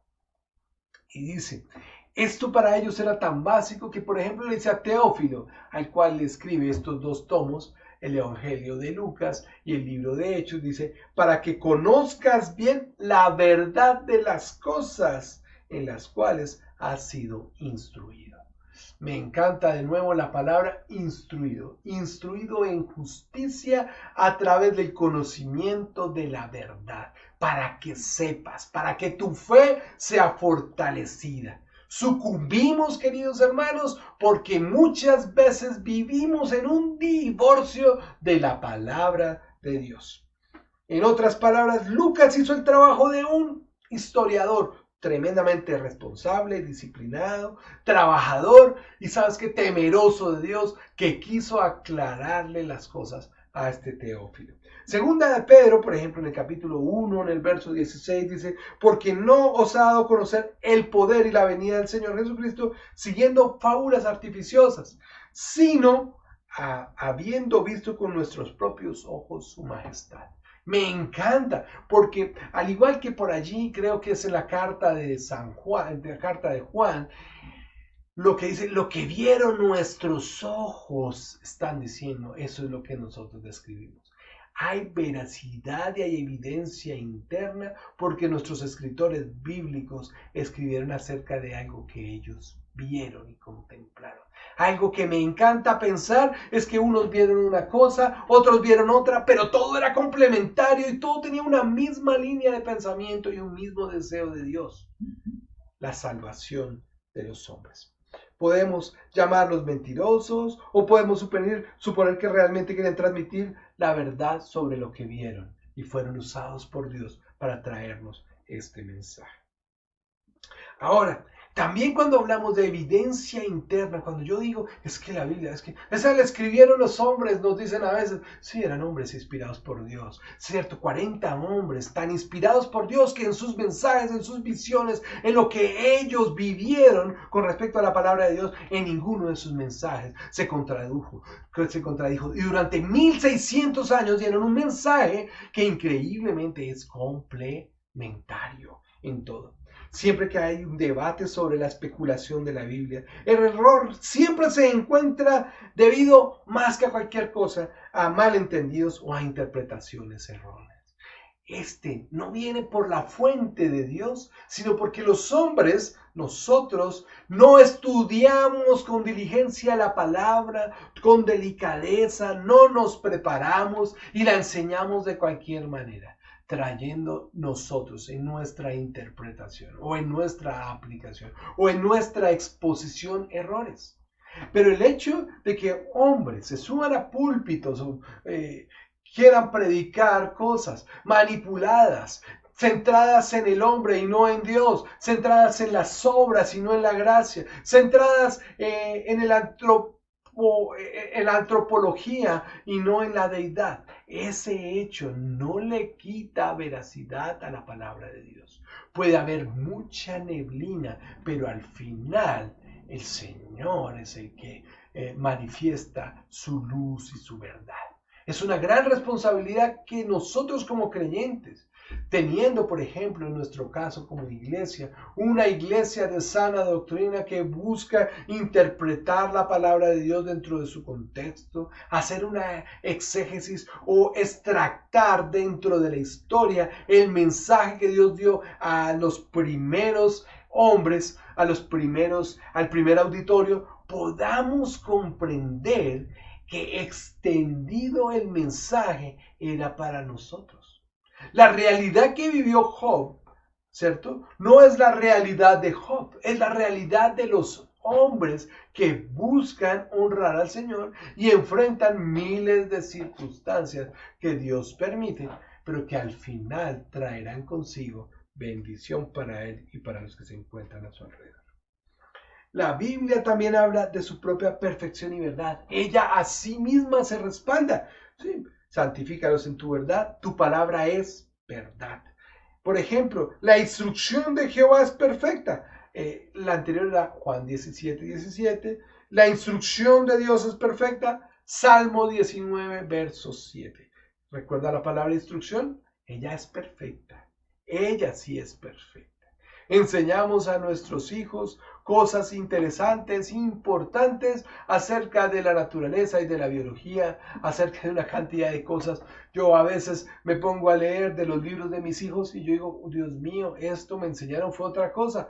Y dice, esto para ellos era tan básico que, por ejemplo, le dice a Teófilo, al cual le escribe estos dos tomos, el Evangelio de Lucas y el libro de Hechos, dice, para que conozcas bien la verdad de las cosas en las cuales has sido instruido. Me encanta de nuevo la palabra instruido. Instruido en justicia a través del conocimiento de la verdad. Para que sepas, para que tu fe sea fortalecida. Sucumbimos, queridos hermanos, porque muchas veces vivimos en un divorcio de la palabra de Dios. En otras palabras, Lucas hizo el trabajo de un historiador tremendamente responsable, disciplinado, trabajador y, sabes qué, temeroso de Dios, que quiso aclararle las cosas a este Teófilo. Segunda de Pedro, por ejemplo, en el capítulo 1, en el verso 16, dice: porque no os ha dado a conocer el poder y la venida del Señor Jesucristo siguiendo fábulas artificiosas, sino habiendo visto con nuestros propios ojos su majestad. Me encanta, porque al igual que por allí, creo que es en la carta de San Juan, de la carta de Juan, lo que dice, lo que vieron nuestros ojos, están diciendo, eso es lo que nosotros describimos. Hay veracidad y hay evidencia interna porque nuestros escritores bíblicos escribieron acerca de algo que ellos vieron y contemplaron. Algo que me encanta pensar es que unos vieron una cosa, otros vieron otra, pero todo era complementario y todo tenía una misma línea de pensamiento y un mismo deseo de Dios: la salvación de los hombres. Podemos llamarlos mentirosos o podemos suponer que realmente quieren transmitir la verdad sobre lo que vieron y fueron usados por Dios para traernos este mensaje. Ahora, también cuando hablamos de evidencia interna, cuando yo digo, es que la Biblia, esa la escribieron los hombres, nos dicen a veces, sí, eran hombres inspirados por Dios. Cierto, 40 hombres tan inspirados por Dios que en sus mensajes, en sus visiones, en lo que ellos vivieron con respecto a la palabra de Dios, en ninguno de sus mensajes se contradijo. Y durante 1600 años dieron un mensaje que increíblemente es complementario en todo. Siempre que hay un debate sobre la especulación de la Biblia, el error siempre se encuentra debido, más que a cualquier cosa, a malentendidos o a interpretaciones erróneas. Este no viene por la fuente de Dios, sino porque los hombres, nosotros, no estudiamos con diligencia la palabra, con delicadeza, no nos preparamos y la enseñamos de cualquier manera, trayendo nosotros en nuestra interpretación o en nuestra aplicación o en nuestra exposición errores. Pero el hecho de que hombres se suban a púlpitos o quieran predicar cosas manipuladas, centradas en el hombre y no en Dios, centradas en las obras y no en la gracia, centradas en la antropología y no en la deidad, ese hecho no le quita veracidad a la palabra de Dios. Puede haber mucha neblina, pero al final el Señor es el que manifiesta su luz y su verdad. Es una gran responsabilidad que nosotros como creyentes, teniendo, por ejemplo, en nuestro caso como iglesia, una iglesia de sana doctrina que busca interpretar la palabra de Dios dentro de su contexto, hacer una exégesis o extractar dentro de la historia el mensaje que Dios dio a los primeros hombres, al primer auditorio, podamos comprender que extendido el mensaje era para nosotros. La realidad que vivió Job, ¿cierto? No es la realidad de Job, es la realidad de los hombres que buscan honrar al Señor y enfrentan miles de circunstancias que Dios permite, pero que al final traerán consigo bendición para él y para los que se encuentran a su alrededor. La Biblia también habla de su propia perfección y verdad. Ella a sí misma se respalda. Sí, santifícalos en tu verdad. Tu palabra es verdad. Por ejemplo, la instrucción de Jehová es perfecta. La anterior era Juan 17:17. La instrucción de Dios es perfecta. Salmo 19, verso 7. ¿Recuerda la palabra instrucción? Ella es perfecta. Ella sí es perfecta. Enseñamos a nuestros hijos cosas interesantes, importantes acerca de la naturaleza y de la biología, acerca de una cantidad de cosas. Yo a veces me pongo a leer de los libros de mis hijos y yo digo, oh, Dios mío, esto me enseñaron fue otra cosa.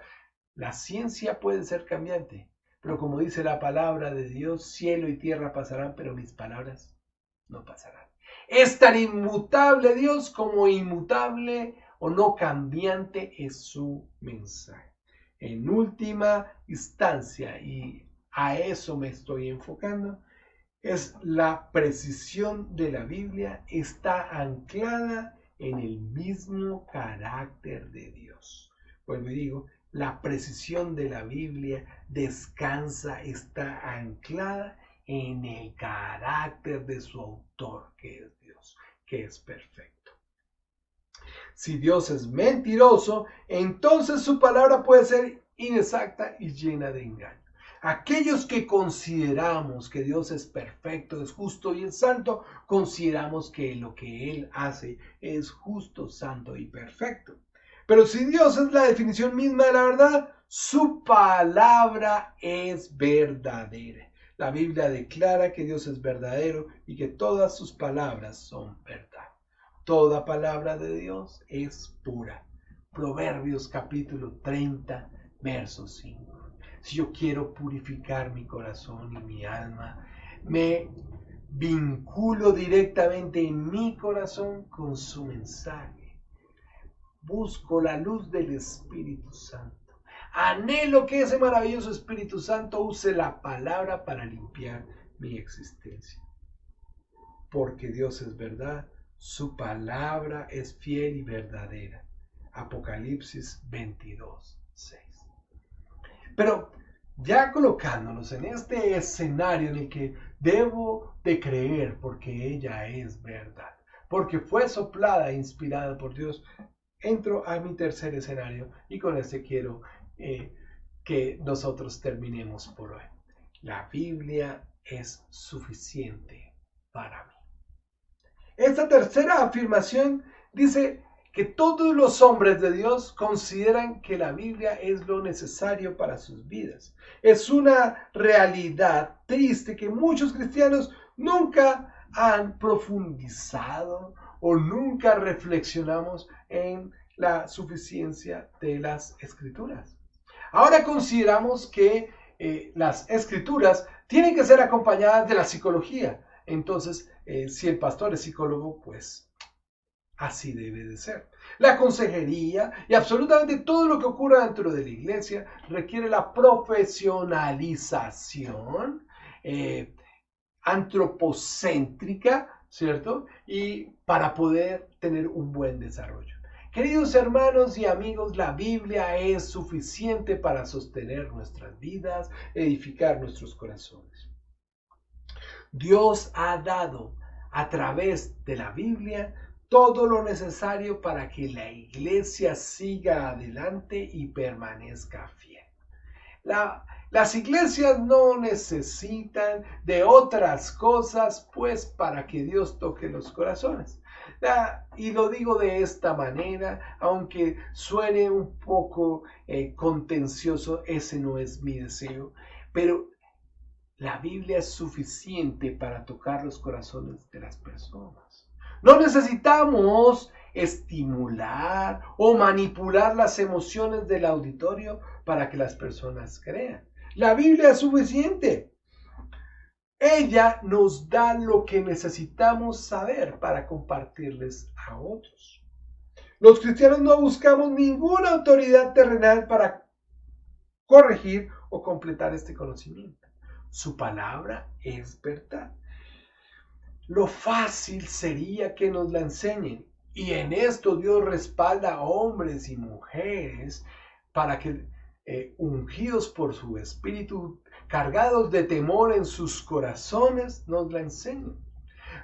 La ciencia puede ser cambiante, pero como dice la palabra de Dios, cielo y tierra pasarán, pero mis palabras no pasarán. Es tan inmutable Dios como inmutable o no cambiante es su mensaje. en última instancia, y a eso me estoy enfocando, es la precisión de la Biblia está anclada en el mismo carácter de Dios. Vuelvo y digo, la precisión de la Biblia descansa, está anclada en el carácter de su autor, que es Dios, que es perfecto. Si Dios es mentiroso, entonces su palabra puede ser inexacta y llena de engaño. Aquellos que consideramos que Dios es perfecto, es justo y es santo, consideramos que lo que Él hace es justo, santo y perfecto. Pero si Dios es la definición misma de la verdad, su palabra es verdadera. La Biblia declara que Dios es verdadero y que todas sus palabras son verdad. Toda palabra de Dios es pura. Proverbios capítulo 30, verso 5. Si yo quiero purificar mi corazón y mi alma, me vinculo directamente en mi corazón con su mensaje. Busco la luz del Espíritu Santo. Anhelo que ese maravilloso Espíritu Santo use la palabra para limpiar mi existencia. Porque Dios es verdad, su palabra es fiel y verdadera. Apocalipsis 22, 6. Pero ya colocándonos en este escenario en el que debo de creer porque ella es verdad, porque fue soplada e inspirada por Dios, entro a mi tercer escenario y con este quiero que nosotros terminemos por hoy. La Biblia es suficiente para mí. Esta tercera afirmación dice que todos los hombres de Dios consideran que la Biblia es lo necesario para sus vidas. Es una realidad triste que muchos cristianos nunca han profundizado o nunca reflexionamos en la suficiencia de las Escrituras. Ahora consideramos que las Escrituras tienen que ser acompañadas de la psicología. Entonces, si el pastor es psicólogo, pues así debe de ser. La consejería y absolutamente todo lo que ocurra dentro de la iglesia requiere la profesionalización antropocéntrica, ¿cierto? Y para poder tener un buen desarrollo. Queridos hermanos y amigos, la Biblia es suficiente para sostener nuestras vidas, edificar nuestros corazones. Dios ha dado a través de la Biblia todo lo necesario para que la iglesia siga adelante y permanezca fiel. Las iglesias no necesitan de otras cosas, pues, para que Dios toque los corazones. Y lo digo de esta manera, aunque suene un poco contencioso, ese no es mi deseo, pero la Biblia es suficiente para tocar los corazones de las personas. No necesitamos estimular o manipular las emociones del auditorio para que las personas crean. La Biblia es suficiente. Ella nos da lo que necesitamos saber para compartirles a otros. Los cristianos no buscamos ninguna autoridad terrenal para corregir o completar este conocimiento. Su palabra es verdad. Lo fácil sería que nos la enseñen. Y en esto Dios respalda a hombres y mujeres para que, ungidos por su espíritu, cargados de temor en sus corazones, nos la enseñen.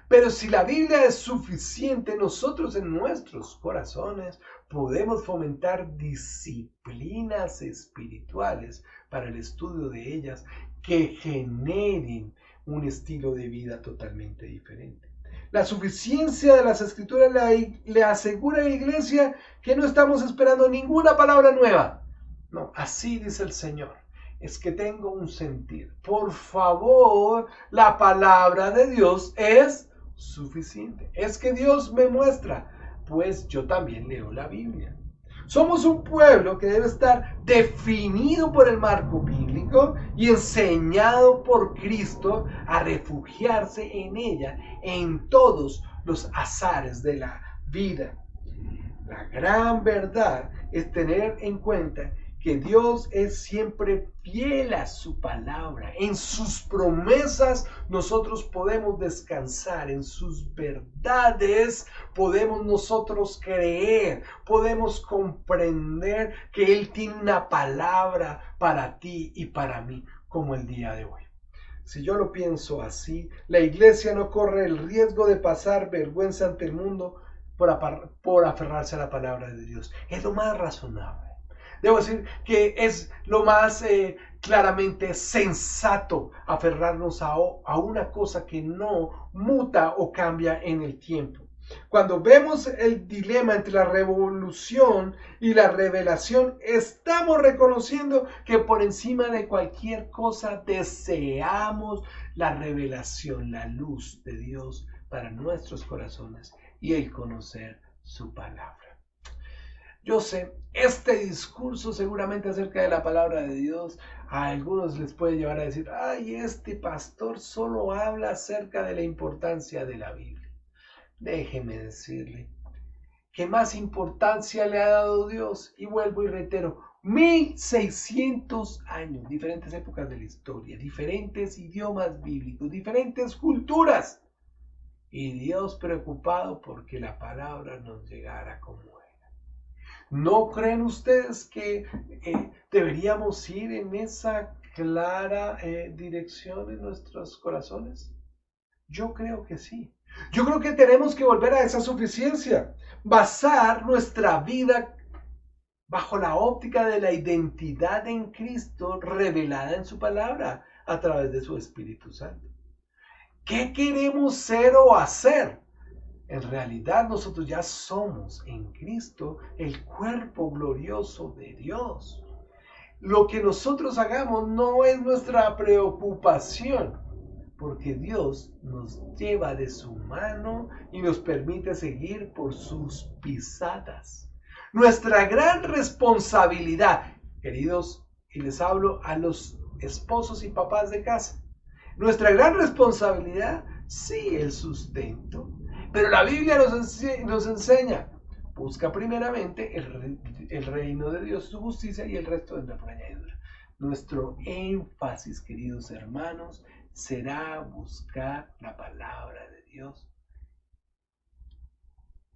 Pero si la Biblia es suficiente, nosotros en nuestros corazones podemos fomentar disciplinas espirituales para el estudio de ellas que generen un estilo de vida totalmente diferente. La suficiencia de las Escrituras le asegura a la iglesia que no estamos esperando ninguna palabra nueva. No, así dice el Señor. Es que tengo un sentir. Por favor, la palabra de Dios es suficiente. Es que Dios me muestra, pues yo también leo la Biblia. Somos un pueblo que debe estar definido por el marco bíblico y enseñado por Cristo a refugiarse en ella en todos los azares de la vida. La gran verdad es tener en cuenta que Dios es siempre fiel a su palabra. En sus promesas nosotros podemos descansar, en sus verdades podemos nosotros creer, podemos comprender que Él tiene una palabra para ti y para mí, como el día de hoy. Si yo lo pienso así, la iglesia no corre el riesgo de pasar vergüenza ante el mundo por aferrarse a la palabra de Dios. Es lo más razonable. Debo decir que es lo más claramente sensato aferrarnos a una cosa que no muta o cambia en el tiempo. Cuando vemos el dilema entre la revolución y la revelación, estamos reconociendo que por encima de cualquier cosa deseamos la revelación, la luz de Dios para nuestros corazones y el conocer su palabra. Yo sé, este discurso seguramente acerca de la palabra de Dios a algunos les puede llevar a decir, ay, este pastor solo habla acerca de la importancia de la Biblia. Déjeme decirle que más importancia le ha dado Dios, y vuelvo y reitero, 1600 años, diferentes épocas de la historia, diferentes idiomas bíblicos, diferentes culturas, y Dios preocupado porque la palabra nos llegara como era. ¿No creen ustedes que deberíamos ir en esa clara dirección en nuestros corazones? Yo creo que sí. Yo creo que tenemos que volver a esa suficiencia, basar nuestra vida bajo la óptica de la identidad en Cristo revelada en su palabra a través de su Espíritu Santo. ¿Qué queremos ser o hacer? En realidad nosotros ya somos en Cristo el cuerpo glorioso de Dios. Lo que nosotros hagamos no es nuestra preocupación, porque Dios nos lleva de su mano y nos permite seguir por sus pisadas. Nuestra gran responsabilidad, queridos, y les hablo a los esposos y papás de casa, nuestra gran responsabilidad, sí, el sustento, pero la Biblia nos enseña, busca primeramente el reino de Dios, su justicia, y el resto vendrá por añadidura. Nuestro énfasis, queridos hermanos, será buscar la palabra de Dios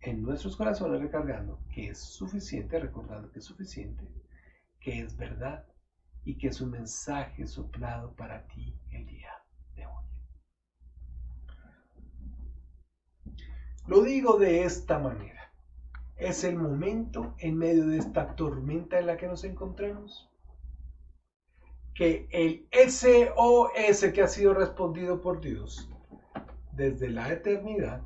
en nuestros corazones, recargando que es suficiente, recordando que es suficiente, que es verdad y que es un mensaje soplado para ti el día de hoy. Lo digo de esta manera. Es el momento, en medio de esta tormenta en la que nos encontramos, que el SOS que ha sido respondido por Dios desde la eternidad,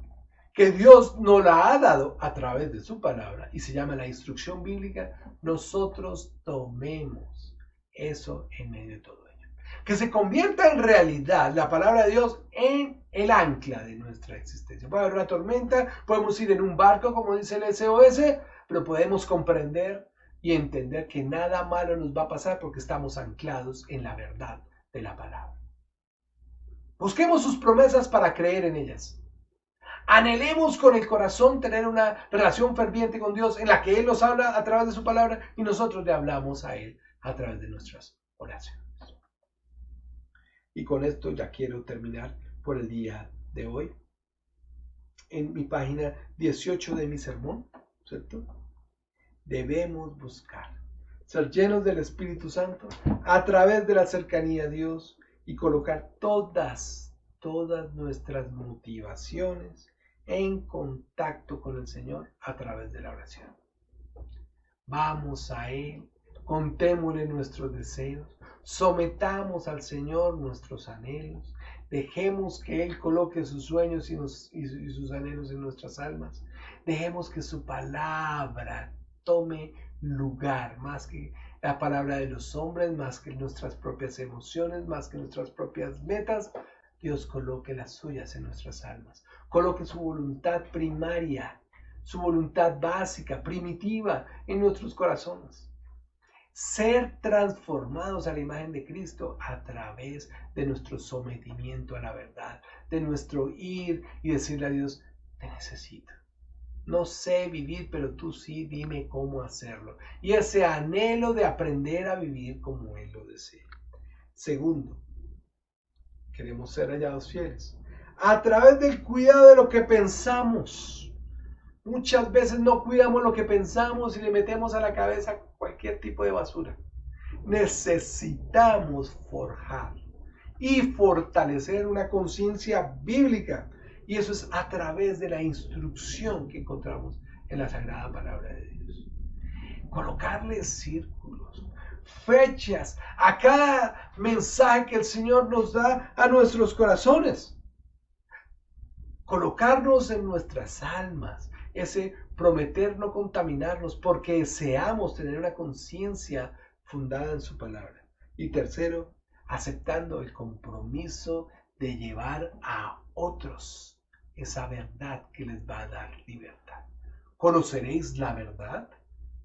que Dios nos la ha dado a través de su palabra y se llama la instrucción bíblica, nosotros tomemos eso en medio de todo ello. Que se convierta en realidad la palabra de Dios en el ancla de nuestra existencia. Puede haber una tormenta, podemos ir en un barco, como dice el SOS, pero podemos comprender y entender que nada malo nos va a pasar porque estamos anclados en la verdad de la palabra. Busquemos sus promesas para creer en ellas. Anhelemos con el corazón tener una relación ferviente con Dios en la que Él nos habla a través de su palabra y nosotros le hablamos a Él a través de nuestras oraciones. Y con esto ya quiero terminar por el día de hoy. En mi página 18 de mi sermón, ¿cierto? Debemos buscar ser llenos del Espíritu Santo a través de la cercanía a Dios y colocar todas nuestras motivaciones en contacto con el Señor a través de la oración. Vamos a Él, contémosle nuestros deseos, sometamos al Señor nuestros anhelos, dejemos que Él coloque sus sueños y sus anhelos en nuestras almas, dejemos que su palabra tome lugar, más que la palabra de los hombres, más que nuestras propias emociones, más que nuestras propias metas. Dios coloque las suyas en nuestras almas, coloque su voluntad primaria, su voluntad básica, primitiva en nuestros corazones. Ser transformados a la imagen de Cristo a través de nuestro sometimiento a la verdad, de nuestro ir y decirle a Dios, te necesito. No sé vivir, pero tú sí, dime cómo hacerlo. Y ese anhelo de aprender a vivir como Él lo desea. Segundo, queremos ser hallados fieles. A través del cuidado de lo que pensamos. Muchas veces no cuidamos lo que pensamos y le metemos a la cabeza cualquier tipo de basura. Necesitamos forjar y fortalecer una conciencia bíblica. Y eso es a través de la instrucción que encontramos en la Sagrada Palabra de Dios. Colocarle círculos, fechas a cada mensaje que el Señor nos da a nuestros corazones. Colocarnos en nuestras almas, ese prometer no contaminarnos porque deseamos tener una conciencia fundada en su palabra. Y tercero, aceptando el compromiso de llevar a otros esa verdad que les va a dar libertad. Conoceréis la verdad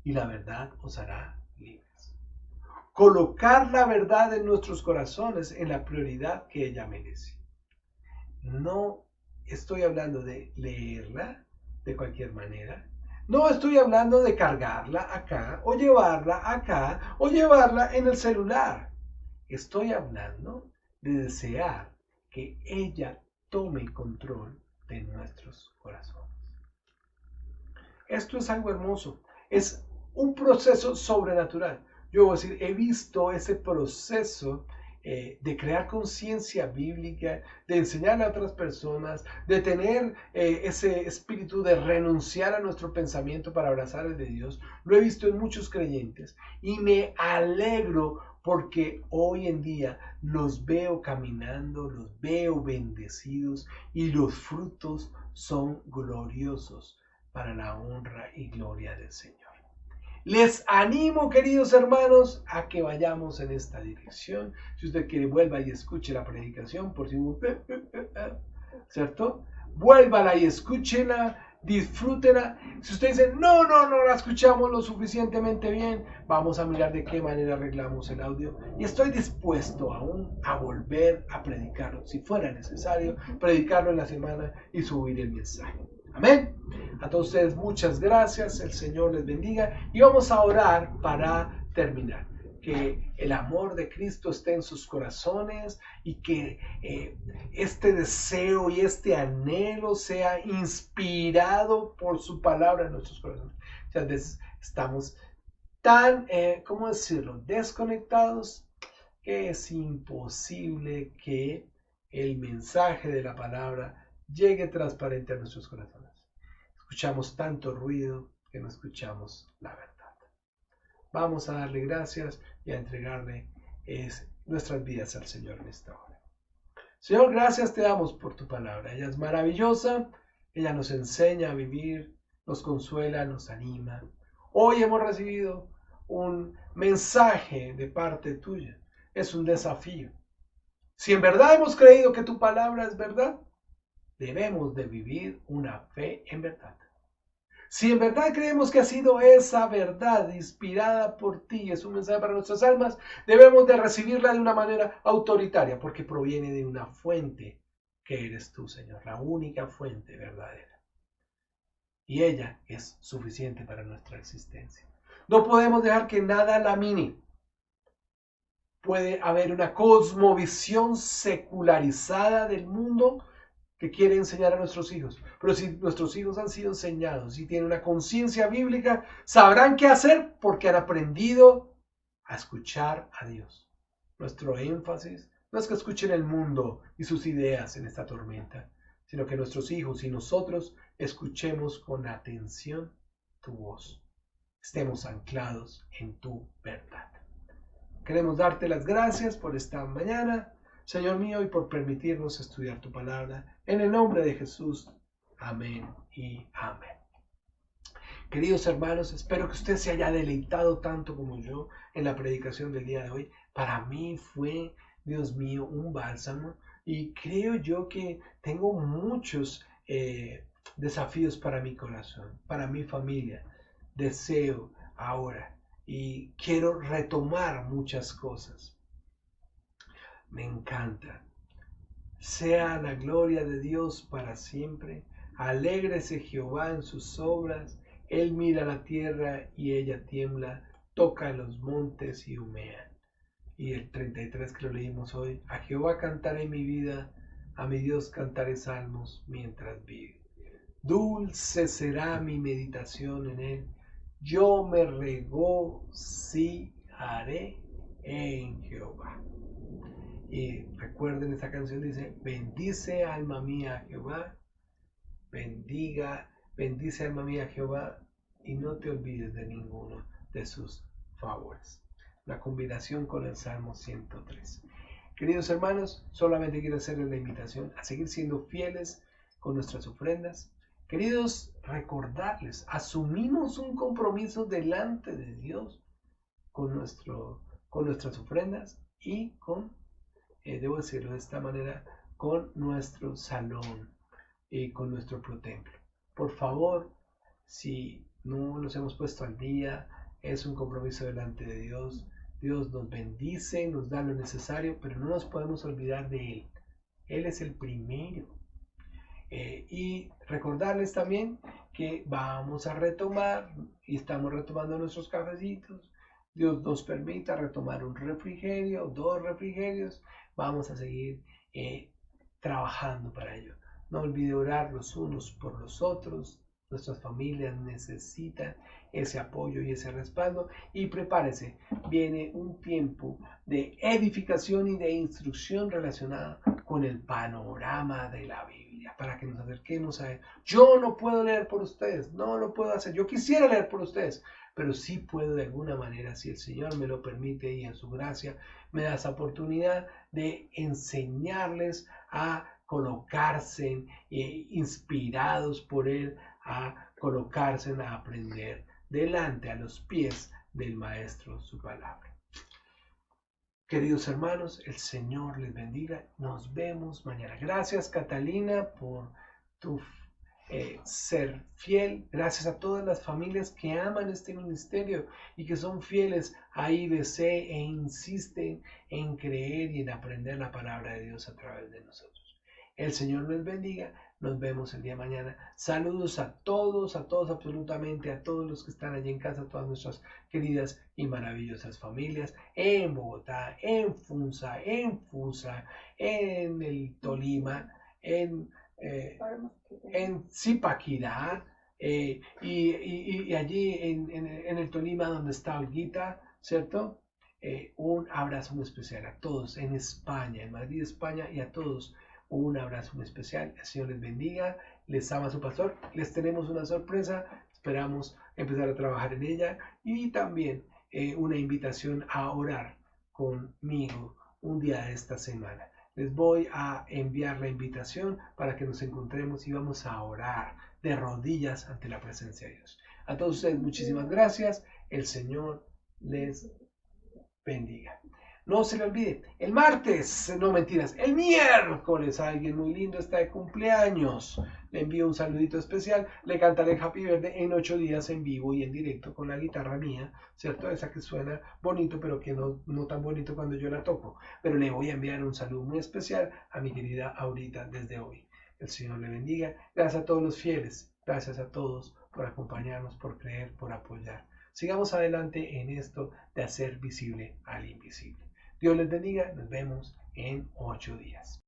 y la verdad os hará libres. Colocar la verdad en nuestros corazones en la prioridad que ella merece. No estoy hablando de leerla de cualquier manera. No estoy hablando de cargarla acá o llevarla en el celular. Estoy hablando de desear que ella tome control de nuestros corazones. Esto es algo hermoso. Es un proceso sobrenatural. Yo voy a decir, he visto ese proceso de crear conciencia bíblica, de enseñarle a otras personas, de tener ese espíritu de renunciar a nuestro pensamiento para abrazar el de Dios. Lo he visto en muchos creyentes y me alegro porque hoy en día los veo caminando, los veo bendecidos y los frutos son gloriosos para la honra y gloria del Señor. Les animo, queridos hermanos, a que vayamos en esta dirección. Si usted quiere, vuelva y escuche la predicación, por si ¿cierto? Vuélvala y escúchela, disfrútela. Si usted dice, no la escuchamos lo suficientemente bien, vamos a mirar de qué manera arreglamos el audio. Y estoy dispuesto aún a volver a predicarlo, si fuera necesario, predicarlo en la semana y subir el mensaje. Amén. A todos ustedes muchas gracias, el Señor les bendiga y vamos a orar para terminar. Que el amor de Cristo esté en sus corazones y que este deseo y este anhelo sea inspirado por su palabra en nuestros corazones. Muchas veces estamos tan, ¿cómo decirlo?, desconectados que es imposible que el mensaje de la palabra llegue transparente a nuestros corazones. Escuchamos tanto ruido que no escuchamos la verdad. Vamos a darle gracias y a entregarle nuestras vidas al Señor en esta hora. Señor, gracias te damos por tu palabra. Ella es maravillosa, ella nos enseña a vivir, nos consuela, nos anima. Hoy hemos recibido un mensaje de parte tuya. Es un desafío. Si en verdad hemos creído que tu palabra es verdad, debemos de vivir una fe en verdad. Si en verdad creemos que ha sido esa verdad inspirada por ti, es un mensaje para nuestras almas, debemos de recibirla de una manera autoritaria, porque proviene de una fuente que eres tú, Señor, la única fuente verdadera. Y ella es suficiente para nuestra existencia. No podemos dejar que nada la mine. Puede haber una cosmovisión secularizada del mundo que quiere enseñar a nuestros hijos. Pero si nuestros hijos han sido enseñados y tienen una conciencia bíblica, sabrán qué hacer porque han aprendido a escuchar a Dios. Nuestro énfasis no es que escuchen el mundo y sus ideas en esta tormenta, sino que nuestros hijos y nosotros escuchemos con atención tu voz. Estemos anclados en tu verdad. Queremos darte las gracias por esta mañana, Señor mío, y por permitirnos estudiar tu palabra. En el nombre de Jesús. Amén y amén. Queridos hermanos, espero que usted se haya deleitado tanto como yo en la predicación del día de hoy. Para mí fue, Dios mío, un bálsamo. Y creo yo que tengo muchos desafíos para mi corazón, para mi familia. Deseo ahora y quiero retomar muchas cosas. Me encanta. Sea la gloria de Dios para siempre. Alégrese Jehová en sus obras, él mira la tierra y ella tiembla, toca los montes y humean. Y el 33 que lo leímos hoy, a Jehová cantaré mi vida, a mi Dios cantaré salmos mientras vive. Dulce será mi meditación en él, yo me regocijaré en Jehová. Y recuerden, esta canción dice, bendice alma mía a Jehová, bendice alma mía a Jehová, y no te olvides de ninguno de sus favores. La combinación con el Salmo 103. Queridos hermanos, solamente quiero hacerles la invitación a seguir siendo fieles con nuestras ofrendas. Queridos, recordarles, asumimos un compromiso delante de Dios con nuestras ofrendas y debo decirlo de esta manera, con nuestro salón y con nuestro protemplo. Por favor, si no nos hemos puesto al día, es un compromiso delante de Dios. Dios nos bendice, nos da lo necesario, pero no nos podemos olvidar de Él. Él es el primero. Y recordarles también que vamos a retomar, y estamos retomando nuestros cafecitos. Dios nos permita retomar un refrigerio, 2 refrigerios. Vamos a seguir trabajando para ello. No olvide orar los unos por los otros. Nuestras familias necesitan ese apoyo y ese respaldo. Y prepárese, viene un tiempo de edificación y de instrucción relacionada con el panorama de la Biblia, para que nos acerquemos a él. Yo no puedo leer por ustedes, no lo puedo hacer. Yo quisiera leer por ustedes, pero sí puedo de alguna manera, si el Señor me lo permite y en su gracia me da esa oportunidad de enseñarles a colocarse inspirados por Él, a colocarse a aprender delante, a los pies del Maestro, su palabra. Queridos hermanos, el Señor les bendiga. Nos vemos mañana. Gracias, Catalina, por tu ser fiel. Gracias a todas las familias que aman este ministerio y que son fieles a IBC e insisten en creer y en aprender la palabra de Dios a través de nosotros. El Señor les bendiga. Nos vemos el día de mañana. Saludos a todos, absolutamente a todos los que están allí en casa, a todas nuestras queridas y maravillosas familias en Bogotá, en Funza, en Fusa, en el Tolima, en Zipaquirá, y allí en el Tolima donde está Olguita, ¿cierto? Un abrazo muy especial a todos en España, en Madrid, España, y a todos un abrazo muy especial. El Señor les bendiga, les ama su pastor. Les tenemos una sorpresa, esperamos empezar a trabajar en ella, y también una invitación a orar conmigo un día de esta semana. Les voy a enviar la invitación para que nos encontremos y vamos a orar de rodillas ante la presencia de Dios. A todos ustedes muchísimas gracias. El Señor les bendiga. No se le olvide, el martes, no mentiras, el miércoles alguien muy lindo está de cumpleaños. Le envío un saludito especial, le cantaré Happy Birthday en 8 días en vivo y en directo con la guitarra mía, ¿cierto? Esa que suena bonito, pero que no tan bonito cuando yo la toco. Pero le voy a enviar un saludo muy especial a mi querida Aurita desde hoy. El Señor le bendiga. Gracias a todos los fieles, gracias a todos por acompañarnos, por creer, por apoyar. Sigamos adelante en esto de hacer visible al invisible. Dios les bendiga, nos vemos en 8 días.